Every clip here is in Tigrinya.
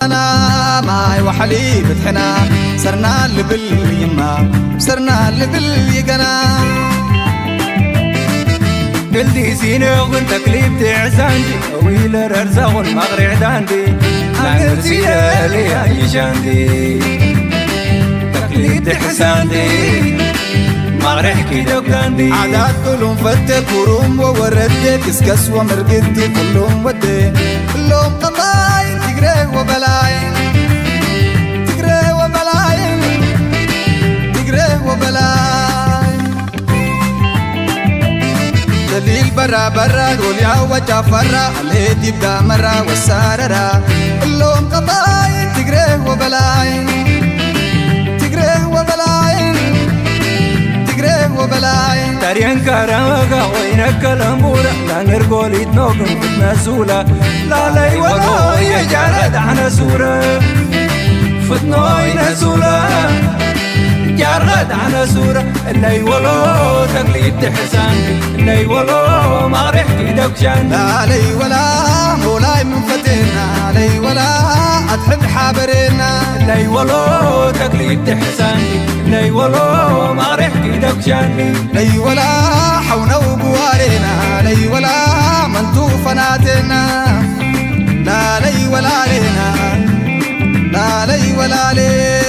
أنا معي وحلي فتحنا صرنا لبل يما صرنا لبل يقنا قلتي سينو كنت كليب تعزاندي ويل رزاق المغرع داندي قلتي لي عيشاندي تكليب تحساندي مغرع كيدو كاندي عادات كلهم فتة كروم ووردة كسكس ومرقدي كلهم ودي كلهم قطاين تقري وبلاين تقري وبلاين تقري وبلاين دليل برا برا قول يا وجه فرا اللي يبدا مرة والساررة كلهم قطاين تقري وبلاين تقري وبلاين تقري وبلاين تاريان كارامغا وينك الامورة لا نرقولي تنوقن فتنا سولا لا لي ولا يا جارد عنا سورة فتنوين سولا جارد عنا سورة اللي ولو تقليد تحسان اللي ولو ما رح كيدك شان لا لي ولا مولاي من فتنا لي ولا أتحب حابرنا اللي ولو تقليد تحسان اللي ولو ما رح كيدك شان لي ولا حونا وقوارنا لي ولا منتو فناتنا لا لي ولا لنا لا لي ولا لين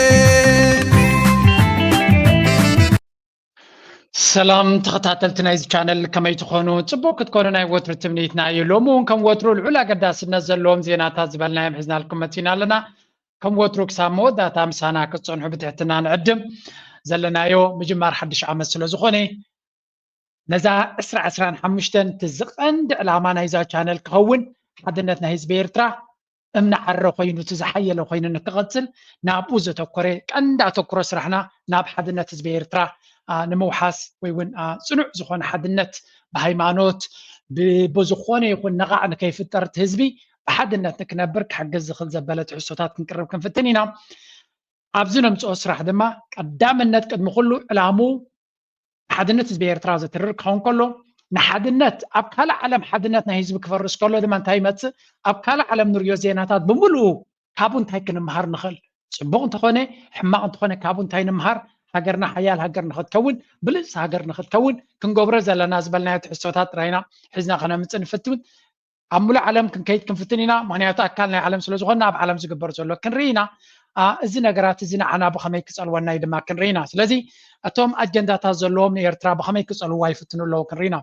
سلام تخطاتلتنا إذا channel كما يتخونون تبوك تكونوا ناي وتر تمنيتنا يلومون كم وترو العلا قداس نزل لهم زينات زبالنا يم حزنا لكم متينا لنا كم وترو كسامو داتا مسانا كتصنحو بتحتنا نعدم زلنا يو مجمار حدش عمل سلو زخوني نزا اسرع اسران حمشتن تزقن دعلامان إذا channel كهون حدنتنا هيز بيرترا امنا عرو خوينو تزحيا لو خوينو نتغتل نابوزة توكوري كندا توكورو سرحنا ناب حدنت هيز بيرترا نموحاس ويون صنع زخون حدنت بهيمانوت بزخونه يكون نقع كيف ترت هزبي بحدنت نكنبرك حق الزخل زبالة حسوتات نقرب كنفتنينا ابزنا مصو سراح دما قدام النت قد مخلو علامو حدنت هزبي ارتراز ترك هون كله نحدنت ابكال عالم حدنتنا هزب كفرس كله دما انتي مت ابكال عالم نوريو زيناتات بملو كابون تاي كنمهار نخل صبغ انت خونه حماق انت خونه كابون تاي نمهار هاجرنا حيال هاجرنا خد بلس هاجرنا خد كنقبر زلنا زبلنا تحسوتات راينا حزنا خنا مصن فتون عملو عالم كنكيد كنفتنينا معناتها اكلنا عالم سلو زغنا بعالم زغبر زلو كنرينا እዚ ነገራት እዚ ንዓና ብኸመይ ክፀልወና ድማ ክንሪና ስለዚ እቶም ኣጀንዳታት ዘለዎም ንኤርትራ ብኸመይ ክፀልዋ ይፍትኑ ኣለዉ ክንሪና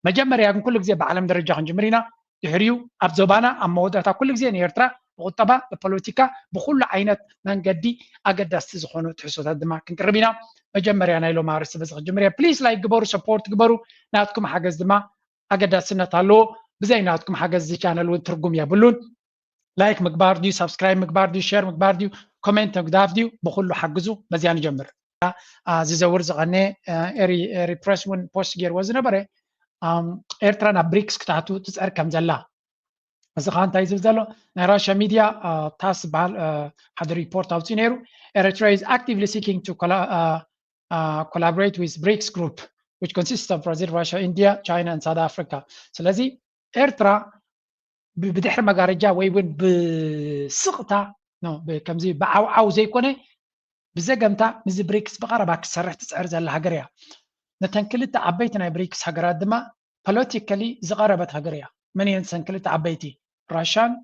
መጀመርያ ግን ኩሉ ግዜ ብዓለም ደረጃ ክንጅምር ኢና ድሕሪኡ ኣብ ዞባና ኣብ መወዳእታ ኩሉ ግዜ ንኤርትራ ብቁጠባ ብፖለቲካ ብኩሉ ዓይነት መንገዲ ኣገዳስቲ ዝኾኑ ትሕሶታት ድማ ክንቅርብ ኢና መጀመርያ ናይ ሎም ኣርእስቲ በዚ ክንጅምር እያ ፕሊዝ ላይክ ግበሩ ሰፖርት ግበሩ ናትኩም ሓገዝ ድማ ኣገዳስነት ኣለዎ ብዘይ ናትኩም ሓገዝ እዚ ቻነል እውን ትርጉም የብሉን ላይክ ምግባር ድዩ ሰብስክራይብ ምግባር ድዩ ሼር ምግባር ድዩ ኮሜንት ምግዳፍ ድዩ ብኩሉ ሓግዙ በዚያ ንጀምር ዝዘውር ዝቐነ ሪፕሬስ እውን ፖስት ገይርዎ ዝነበረ ኤርትራ ናብ ብሪክስ ክትኣቱ ትፀር ከም ዘላ እዚ ከዓ እንታይ ዝብል ዘሎ ናይ ራሽያ ሚድያ ታስ ዝበሃል ሓደ ሪፖርት ኣውፅኡ ነይሩ ኤርትራ is actively seeking to collaborate with BRICS group which consists of Brazil, Russia, India, China and South Africa ስለዚ ኤርትራ بدحر مجارجة ويون بسقطة نو بكمزي بعو زي كونه بزجمتا مز بريكس بقربها كسرح تسعر زي الهجرية نتنكلت عبيتنا بريكس هجرات دما politically زقربت هجرية من ينسن كلت عبيتي راشان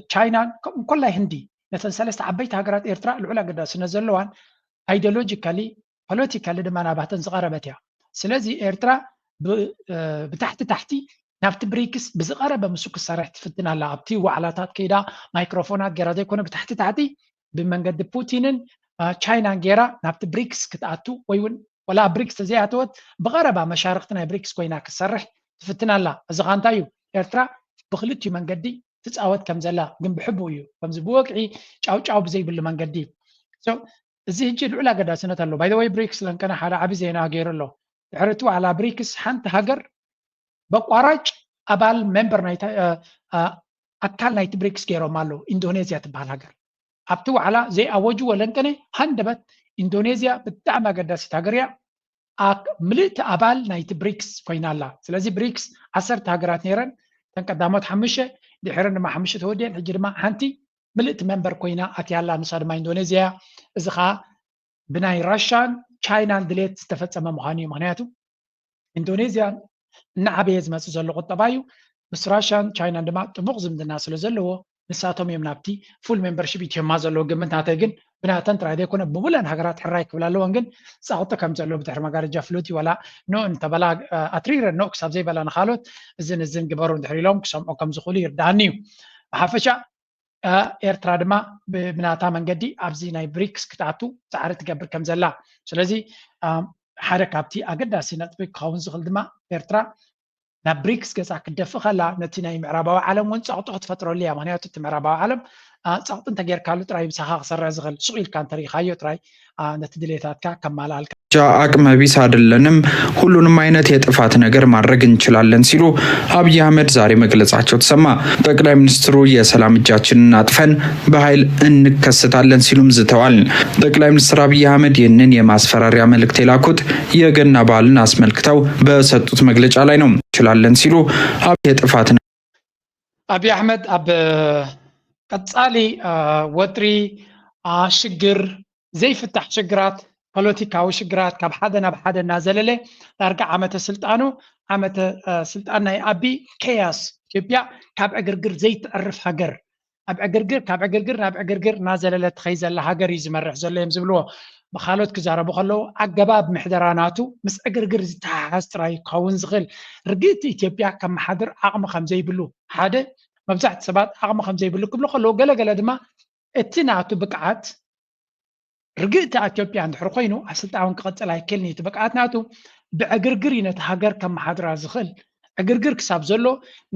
تشاينا كلها هندي نتنسلست عبيت هجرات إيرترا العلا قد سنزلوان ideologically politically دما نبهتن زقربتها سلازي إيرترا بتحتي نابت بريكس بزقربه مسوك الصريح تفتنا لعبتي وعلاتات كيدا مايكروفونات جرا دي كونه بتحتي بمنقد بوتينن تشاينا جرا نابت بريكس كتاتو ويون ولا بريكس زياتوت بغربه مشارقتنا بريكس كوينا كسرح تفتنا لا زغانتايو ኤርትራ بخلتي منقدي تتعود كم زلا ግን بحبو እዩ ከምዚ بوقعي ጫው بزي بل منقدي سو እዚ هجي العلا قدا سنه له باي ذا واي بريكس لنكنا حدا عبي زينا غير له حرتو على بريكس حنت هاجر بقراج أبال ممبر نايت أكل نايت بريكس كيرو مالو إندونيسيا تبع هاجر أبتو على زي أوجو ولنكني هندبت إندونيسيا بتعمل قداس تاجريا ملت أبال نايت بريكس كوينالا سلازي بريكس 10 هاجرات نيرن تنقدامات حمشة دحرن ما حمشة تودين حجر ما حنتي ملئت منبر كوينا أتيالا نصاد ما إندونيسيا إذا بناي راشان تشاينا دليت استفدت مخاني مغنياتو إندونيسيا نعبيز ما تزلو قطبايو بس راشان تشاينا دما تمغزم الناس اللي زلوا نساتهم يمنابتي فول ممبرشيب يتما زلو قمت هاتي جن بناتن ترى هذي كنا بمولن هجرات حرايك ولا لون جن ساعتها كم زلو بتحرم قارج جفلوتي ولا نو انت بلا أترير النوك سبزي بلا نخالوت الزن جبارون دحري لهم كم زخولي يردانيو حافشة ኤርትራ ድማ ብናታ መንገዲ ኣብዚ ናይ ብሪክስ ክትኣቱ ፃዕሪ ትገብር ከም ዘላ ስለዚ ሓደ ካብቲ ኣገዳሲ ነጥቢ ክኸውን ዝኽእል ድማ ኤርትራ ናብ ብሪክስ ገፃ ክደፍእ ከላ ነቲ ናይ ምዕራባዊ ዓለም እውን ፀቕጢ ክትፈጥረሉ እያ ምክንያቱ እቲ ምዕራባዊ ዓለም ፀቕጢ እንተጌርካሉ ጥራይ ምሳኻ ክሰርሕ ዝኽእል ሱቕ ኢልካ እንተሪእኻዮ ጥራይ ነቲ ድሌታትካ ከማላልካ አቅመ ቢስ አይደለንም፣ ሁሉንም አይነት የጥፋት ነገር ማድረግ እንችላለን ሲሉ አብይ አህመድ ዛሬ መግለጻቸው ተሰማ። ጠቅላይ ሚኒስትሩ የሰላም እጃችንን አጥፈን በኃይል እንከሰታለን ሲሉም ዝተዋል። ጠቅላይ ሚኒስትር አብይ አህመድ ይህንን የማስፈራሪያ መልእክት የላኩት የገና በዓልን አስመልክተው በሰጡት መግለጫ ላይ ነው። እንችላለን ሲሉ የጥፋት አብይ አህመድ አብ ቀጻሊ ወጥሪ ሽግር ዘይፍታሕ ሽግራት ፖለቲካዊ ሽግራት ካብ ሓደ ናብ ሓደ እናዘለለ ዳርጋ ዓመተ ስልጣን ናይ አቢ ኬያስ ኢትዮጵያ ካብ ዕግርግር ዘይትዕርፍ ሃገር ካብ ዕግርግር ናብ ዕግርግር እናዘለለ ትኸይ ዘላ ሃገር እዩ ዝመርሕ ዘሎ እዮም ዝብልዎ ብካልኦት ክዛረቡ ከለዉ ኣገባብ ምሕደራናቱ ምስ ዕግርግር ዝተሓሓዝ ጥራይ ክኸውን ዝኽእል ርግእቲ ኢትዮጵያ ከም ማሓደር ዓቕሚ ከም ዘይብሉ ሓደ መብዛሕቲ ሰባት ዓቕሚ ከም ዘይብሉ ክብሉ ከለዉ ገለገለ ድማ እቲ ናቱ ብቅዓት ርግእቲ ኢትዮጵያ እንድሕር ኮይኑ ኣብ ስልጣን ክቕፅል ኣይክእልኒ እቲ ብቅዓት ናቱ ብዕግርግር ነቲ ሃገር ከም ማሓድራ ዝኽእል ዕግርግር ክሳብ ዘሎ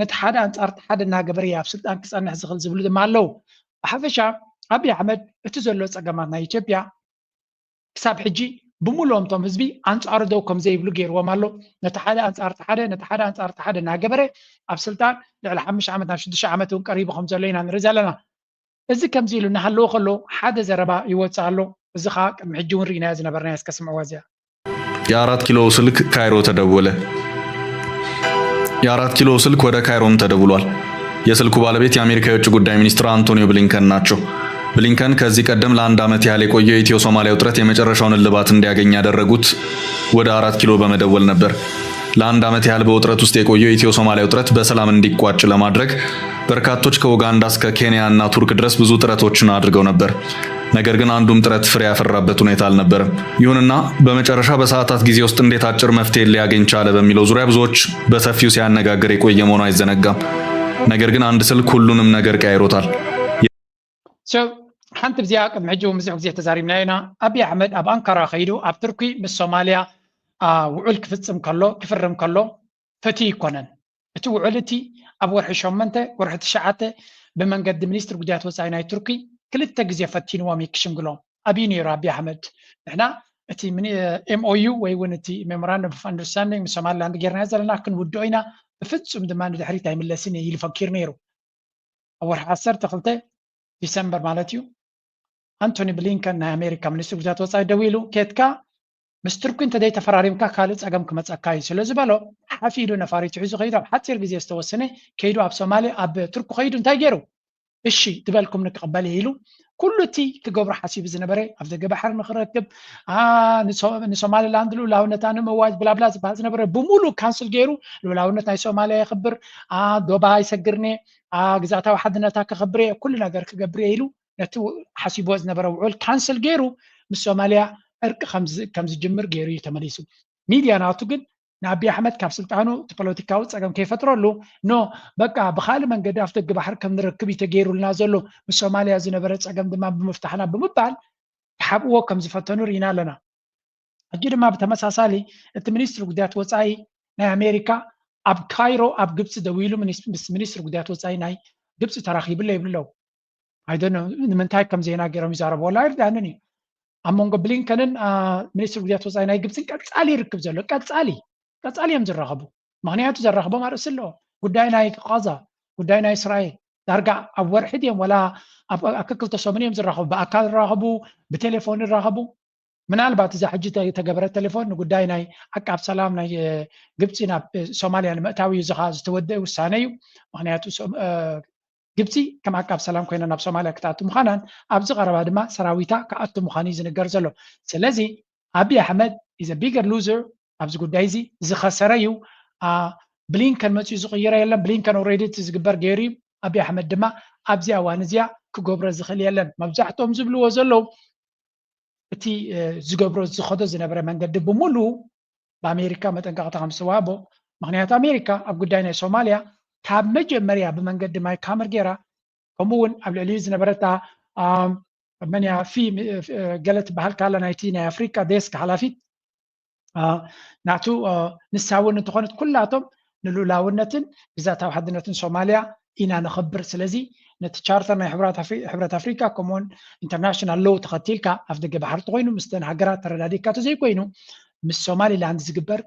ነቲ ሓደ ኣንጻር ሓደ እናገበረ ኣብ ስልጣን ክፀንሕ ዝኽእል ዝብሉ ድማ ኣለዉ ብሓፈሻ አብይ አሕመድ እቲ ዘሎ ፀገማት ናይ ኢትዮጵያ ክሳብ ሕጂ ብምሉኦም ቶም ህዝቢ ኣንጻሩ ደው ከም ዘይብሉ ገይርዎም ኣሎ ነቲ ሓደ ኣንጻር ሓደ እናገበረ ኣብ ስልጣን ልዕሊ 5 ዓመት ናብ 6 ዓመት እውን ቀሪቡ ከም ዘሎ ኢና ንርኢ ዘለና እዚ ከምዚ ኢሉ እናሃለዎ ከሎ ሓደ ዘረባ ይወፅእ ኣሎ እዚ ከዓ ቅድሚ ሕጂ እውን ርኢናዮ ዝነበርናዮ እስከ ስምዕዎ እዚኣ የአራት ኪሎ ስልክ ካይሮ ተደወለ። የአራት ኪሎ ስልክ ወደ ካይሮም ተደውሏል። የስልኩ ባለቤት የአሜሪካ የውጭ ጉዳይ ሚኒስትር አንቶኒዮ ብሊንከን ናቸው። ብሊንከን ከዚህ ቀደም ለአንድ ዓመት ያህል የቆየው የኢትዮ ሶማሊያ ውጥረት የመጨረሻውን እልባት እንዲያገኝ ያደረጉት ወደ 4 ኪሎ በመደወል ነበር። ለአንድ ዓመት ያህል በውጥረት ውስጥ የቆየው የኢትዮ ሶማሊያ ውጥረት በሰላም እንዲቋጭ ለማድረግ በርካቶች ከኡጋንዳ እስከ ኬንያ እና ቱርክ ድረስ ብዙ ጥረቶችን አድርገው ነበር። ነገር ግን አንዱም ጥረት ፍሬ ያፈራበት ሁኔታ አልነበረም። ይሁንና በመጨረሻ በሰዓታት ጊዜ ውስጥ እንዴት አጭር መፍትሄ ሊያገኝ ቻለ በሚለው ዙሪያ ብዙዎች በሰፊው ሲያነጋግር የቆየ መሆኑ አይዘነጋም። ነገር ግን አንድ ስልክ ሁሉንም ነገር ቀይሮታል። ሓንቲ ብዚኣ ቅድሚ ሕጂ ብዙሕ ግዜ ተዛሪብና ኢና አብይ አሕመድ ኣብ አንካራ ከይዱ ኣብ ቱርኪ ምስ ሶማልያ ውዕል ክፍርም ከሎ ፈትዩ ይኮነን እቲ ውዕል እቲ ኣብ ወርሒ 8 ወርሒ 9 ብመንገዲ ሚኒስትር ጉዳያት ወፃኢ ናይ ቱርኪ ክልተ ግዜ ፈቲንዎም ይክሽምግሎም ኣብዩ ነይሩ አብይ አሕመድ ንሕና እቲ ኤምኦዩ ወይ እውን እቲ ሜሞራንደም ኦፍ አንደርስታንዲንግ ምስ ሶማሊላንድ ጌርና ዘለና ክንውድኦ ኢና ብፍፁም ድማ ንድሕሪት ኣይምለስን ኢሉ ፈኪሩ ነይሩ ኣብ ወርሒ 12 ዲሰምበር ማለት እዩ አንቶኒ ብሊንከን ናይ አሜሪካ ሚኒስትር ጉዳያት ወፃኢ ደው ኢሉ ኬትካ ምስ ቱርኪ እንተደይ ተፈራሪምካ ካልእ ፀገም ክመፀካ እዩ ስለ ዝበሎ ሓፊሉ ነፋሪቱ ሒዙ ከይዱ ኣብ ሓፂር ግዜ ዝተወሰነ ከይዱ ኣብ ሶማሌ ኣብ ቱርኪ ከይዱ እንታይ ገይሩ እሺ ትበልኩም ንክቕበል ኢሉ ኩሉ እቲ ክገብሮ ሓሲቡ ዝነበረ ኣብ ደገ ባሕሪ ንክረክብ ንሶማሊላንድ ልኡላውነታ ንምእዋጅ ብላብላ ዝበሃል ዝነበረ ብሙሉእ ካንስል ገይሩ ልኡላውነት ናይ ሶማልያ ይኽብር ዶባ ይሰግርኒ ግዛታዊ ሓድነታ ክኽብር እየ ኩሉ ነገር ክገብር እየ ኢሉ ነቲ ሓሲቦ ዝነበረ ውዕል ካንስል ገይሩ ምስ ሶማልያ እርቂ ከም ዝጅምር ገይሩ እዩ ተመሊሱ ሚድያ ናቱ ግን ንአብይ አሕመድ ካብ ስልጣኑ ፖለቲካዊ ፀገም ከይፈጥረሉ ኖ በቃ ብካልእ መንገዲ ኣብ ደገ ባሕሪ ከም ንረክብ እዩ ተገይሩልና ዘሎ ምስ ሶማልያ ዝነበረ ፀገም ድማ ብምፍታሕና ብምባል ሓብዎ ከም ዝፈተኑ ርኢና ኣለና ሕጂ ድማ ብተመሳሳሊ እቲ ሚኒስትር ጉዳያት ወፃኢ ናይ ኣሜሪካ ኣብ ካይሮ ኣብ ግብፂ ደው ኢሉ ምስ ሚኒስትር ጉዳያት ወፃኢ ናይ ግብፂ ተራኺቡለ ይብለው ኣይደኖ ንምንታይ ከም ዜና ገይሮም ይዛረብዎ ላ ይርዳእንን እዩ ኣብ መንጎ ብሊንከንን ሚኒስትር ጉዳያት ወፃኢ ናይ ግብፅን ቀፃሊ ይርክብ ዘሎ ቀፃሊ እዮም ዝራኸቡ ምክንያቱ ዘራኸቦም ኣርእሲ ኣለዎ ጉዳይ ናይ ጋዛ ጉዳይ ናይ እስራኤል ዳርጋ ኣብ ወርሒ ድዮም ወላ ኣብ ክልተ ሰሙን እዮም ዝራኸቡ ብኣካል ይራኸቡ ብቴሌፎን ይራኸቡ ምናልባት እዛ ሕጂ ተገበረ ቴሌፎን ንጉዳይ ናይ ዓቃብ ሰላም ናይ ግብፂ ናብ ሶማልያ ንምእታዊ እዩ ዝኻ ዝተወደአ ውሳነ እዩ ምክንያቱ ግብፂ ከም ኣቃብ ሰላም ኮይና ናብ ሶማልያ ክትኣቱ ምዃናን ኣብዚ ቀረባ ድማ ሰራዊታ ክኣቱ ምዃኑ ዝንገር ዘሎ ስለዚ አብይ ኣሕመድ is a bigger loser ኣብዚ ጉዳይ እዚ ዝኸሰረ እዩ ብሊንከን መፅኡ ዝቕይረ የለን ብሊንከን ኦልሬዲ ዝግበር ገይሩ አብይ ኣሕመድ ድማ ኣብዚ እዋን እዚኣ ክገብሮ ዝኽእል የለን መብዛሕትኦም ዝብልዎ ዘለው እቲ ዝገብሮ ዝኸዶ ዝነበረ መንገዲ ብሙሉ በአሜሪካ መጠንቀቕታ ከም ዝወሃቦ ምክንያቱ ኣሜሪካ ኣብ ጉዳይ ናይ ሶማልያ ካብ መጀመርያ ብመንገዲ ማይ ካመር ጌራ ከምኡውን ኣብ ልዕሊኡ ዝነበረታ መንያ ገለት ባህል ካላ ናይቲ ናይ ኣፍሪካ ዴስክ ሓላፊት ናቱ ንሳውን እንትኾነት ኩላቶም ንሉላውነትን ግዛታዊ ሓድነትን ሶማልያ ኢና ንኽብር ስለዚ ነቲ ቻርተር ናይ ሕብረት ኣፍሪካ ከምኡውን ኢንተርናሽናል ሎው ተኸቲልካ ኣብ ደገ ባሕርቲ ኮይኑ ምስተን ሃገራት ተረዳዲካ ተዘይኮይኑ ምስ ሶማሊላንድ ዝግበር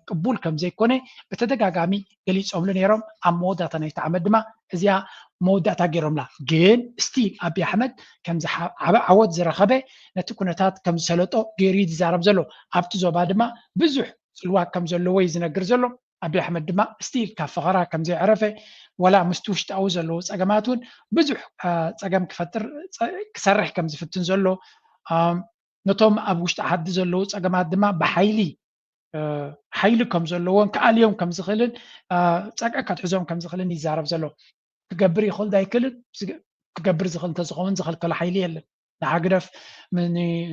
ቅቡል ከም ዘይኮነ በተደጋጋሚ ገሊፆምሉ ነይሮም ኣብ መወዳእታ ናይቲ ዓመት ድማ እዚኣ መወዳእታ ገይሮምላ ግን ስቲል አብይ ኣሕመድ ከምዚ ዓወት ዝረኸበ ነቲ ኩነታት ከም ዝሰለጦ ገይሩ ዝዛረብ ዘሎ ኣብቲ ዞባ ድማ ብዙሕ ፅልዋ ከም ዘለዎ እዩ ዝነግር ዘሎ አብይ ኣሕመድ ድማ ስቲል ካብ ፈኸራ ከም ዘይዕረፈ ወላ ምስቲ ውሽጣዊ ዘለዎ ፀገማት እውን ብዙሕ ፀገም ክሰርሕ ከም ዝፍትን ዘሎ ነቶም ኣብ ውሽጢ ዓዲ ዘለዉ ፀገማት ድማ ብሓይሊ ከም ዘለዎን ከኣልዮም ከም ዝኽእልን ፀቅዐ ከትሕዞም ከም ዝኽእልን ይዛረብ ዘሎ ክገብር ይኽእል ዳይክልን ክገብር ዝኽእል እንተዝኸውን ዝኽልከሎ ሓይሊ የለን ንሓግደፍ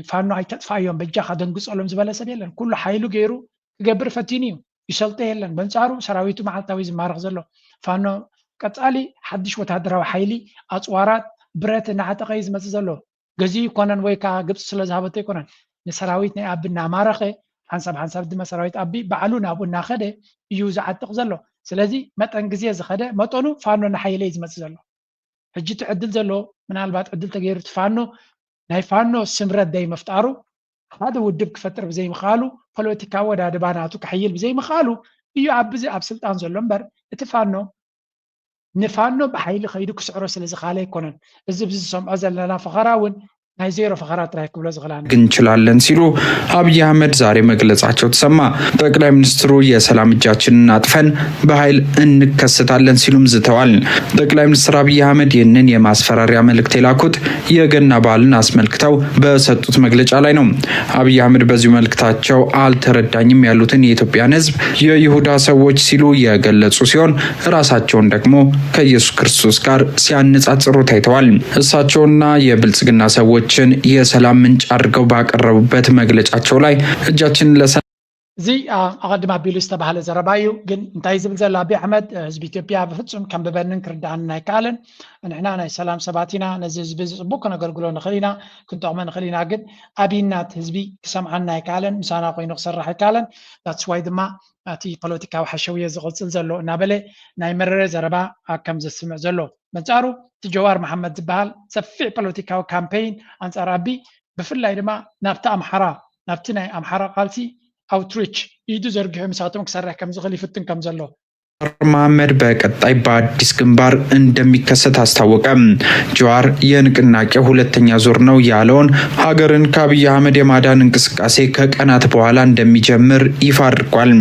ፋኖ ኣይተጥፋዮም በጃኻ ደንግፀሎም ዝበለ ሰብ የለን ኩሉ ሓይሉ ገይሩ ክገብር ፈቲኑ እዩ ይሰልጠ የለን በንፃሩ ሰራዊቱ መዓልታዊ ዝማርኽ ዘሎ ፋኖ ቀፃሊ ሓድሽ ወታደራዊ ሓይሊ ኣፅዋራት ብረት እናዓጠቐ እዩ ዝመፅእ ዘሎ ገዚኡ ይኮነን ወይ ከዓ ግብፂ ስለ ዝሃበቶ ይኮነን ንሰራዊት ናይ ኣቢ እናማረኸ ሓንሳብ ድማ ሰራዊት ኣቢ ባዕሉ ናብኡ እናኸደ እዩ ዝዓጥቕ ዘሎ ስለዚ መጠን ግዜ ዝኸደ መጠኑ ፋኖ ንሓይለ እዩ ዝመፅእ ዘሎ ሕጂ እቲ ዕድል ዘሎ ምናልባት ዕድል ተገይሩ እቲ ፋኖ ናይ ፋኖ ስምረት ደይ መፍጣሩ ሓደ ውድብ ክፈጥር ብዘይምኽኣሉ ፖለቲካዊ ወዳድባ ናቱ ክሕይል ብዘይምኽኣሉ እዩ ኣብ ስልጣን ዘሎ እምበር እቲ ፋኖ ንፋኖ ብሓይሊ ከይዱ ክስዕሮ ስለ ዝኻለ ኣይኮነን እዚ ብዚ ዝሰምዖ ዘለና ፈኸራ እውን ናይ ዜሮ ፈኸራ ጥራይ ክብሎ ዝኽእላን እንችላለን ሲሉ አብይ አህመድ ዛሬ መግለጻቸው ተሰማ። ጠቅላይ ሚኒስትሩ የሰላም እጃችንን አጥፈን በኃይል እንከሰታለን ሲሉም ዝተዋል። ጠቅላይ ሚኒስትር አብይ አህመድ ይህንን የማስፈራሪያ መልእክት የላኩት የገና በዓልን አስመልክተው በሰጡት መግለጫ ላይ ነው። አብይ አህመድ በዚሁ መልእክታቸው አልተረዳኝም ያሉትን የኢትዮጵያን ሕዝብ የይሁዳ ሰዎች ሲሉ የገለጹ ሲሆን ራሳቸውን ደግሞ ከኢየሱስ ክርስቶስ ጋር ሲያነጻጽሩ ታይተዋል። እሳቸውና የብልጽግና ሰዎች የሰላም ምንጭ አድርገው ባቀረቡበት መግለጫቸው ላይ እጃችንን እዚ ኣቀድማ ኣቢሉ ዝተባሃለ ዘረባ እዩ ግን እንታይ ዝብል ዘሎ አብይ ኣሕመድ ህዝቢ ኢትዮጵያ ብፍጹም ከንብበንን ክርዳእንን ኣይከኣለን ንሕና ናይ ሰላም ሰባት ኢና ነዚ ህዝቢ ፅቡቅ ክነገልግሎ ንኽእል ኢና ክንጠቕሞ ንኽእል ኢና ግን ኣብይናት ህዝቢ ክሰምዓና ኣይከኣለን ምሳና ኮይኑ ክሰርሕ ኣይከኣለን ዳትስ ዋይ ድማ እቲ ፖለቲካዊ ሓሸውየ ዝቕፅል ዘሎ እናበለ ናይ መረረ ዘረባ ከም ዘስምዕ ዘሎ በንፃሩ እቲ ጀዋር መሓመድ ዝበሃል ሰፊሕ ፖለቲካዊ ካምፔይን ኣንፃር ኣቢ ብፍላይ ድማ ናብቲ ኣምሓራ ናብቲ ናይ ኣምሓራ ቃልሲ አውትሪች ኢዱ ዘርግሑ ምሳቶም ክሰርሕ ከም ዝኽእል ይፍትን ከም ዘሎ መሐመድ በቀጣይ በአዲስ ግንባር እንደሚከሰት አስታወቀ። ጀዋር የንቅናቄ ሁለተኛ ዙር ነው ያለውን ሀገርን ከአብይ አህመድ የማዳን እንቅስቃሴ ከቀናት በኋላ እንደሚጀምር ይፋ አድርጓል።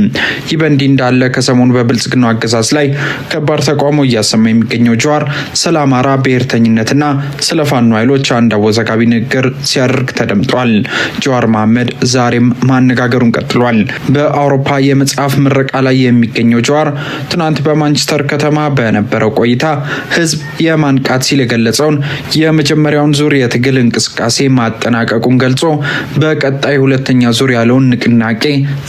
ይህ በእንዲህ እንዳለ ከሰሞኑ በብልጽግናው አገዛዝ ላይ ከባድ ተቃውሞ እያሰማ የሚገኘው ጀዋር ስለ አማራ ብሔርተኝነትና ስለ ፋኖ ኃይሎች አንድ አወዛጋቢ ንግግር ሲያደርግ ተደምጧል። ጀዋር መሐመድ ዛሬም ማነጋገሩን ቀጥሏል። በአውሮፓ የመጽሐፍ ምረቃ ላይ የሚገኘው ጀዋር ትናንት በማንቸስተር ከተማ በነበረው ቆይታ ህዝብ የማንቃት ሲል የገለጸውን የመጀመሪያውን ዙር የትግል እንቅስቃሴ ማጠናቀቁን ገልጾ በቀጣይ ሁለተኛ ዙር ያለውን ንቅናቄ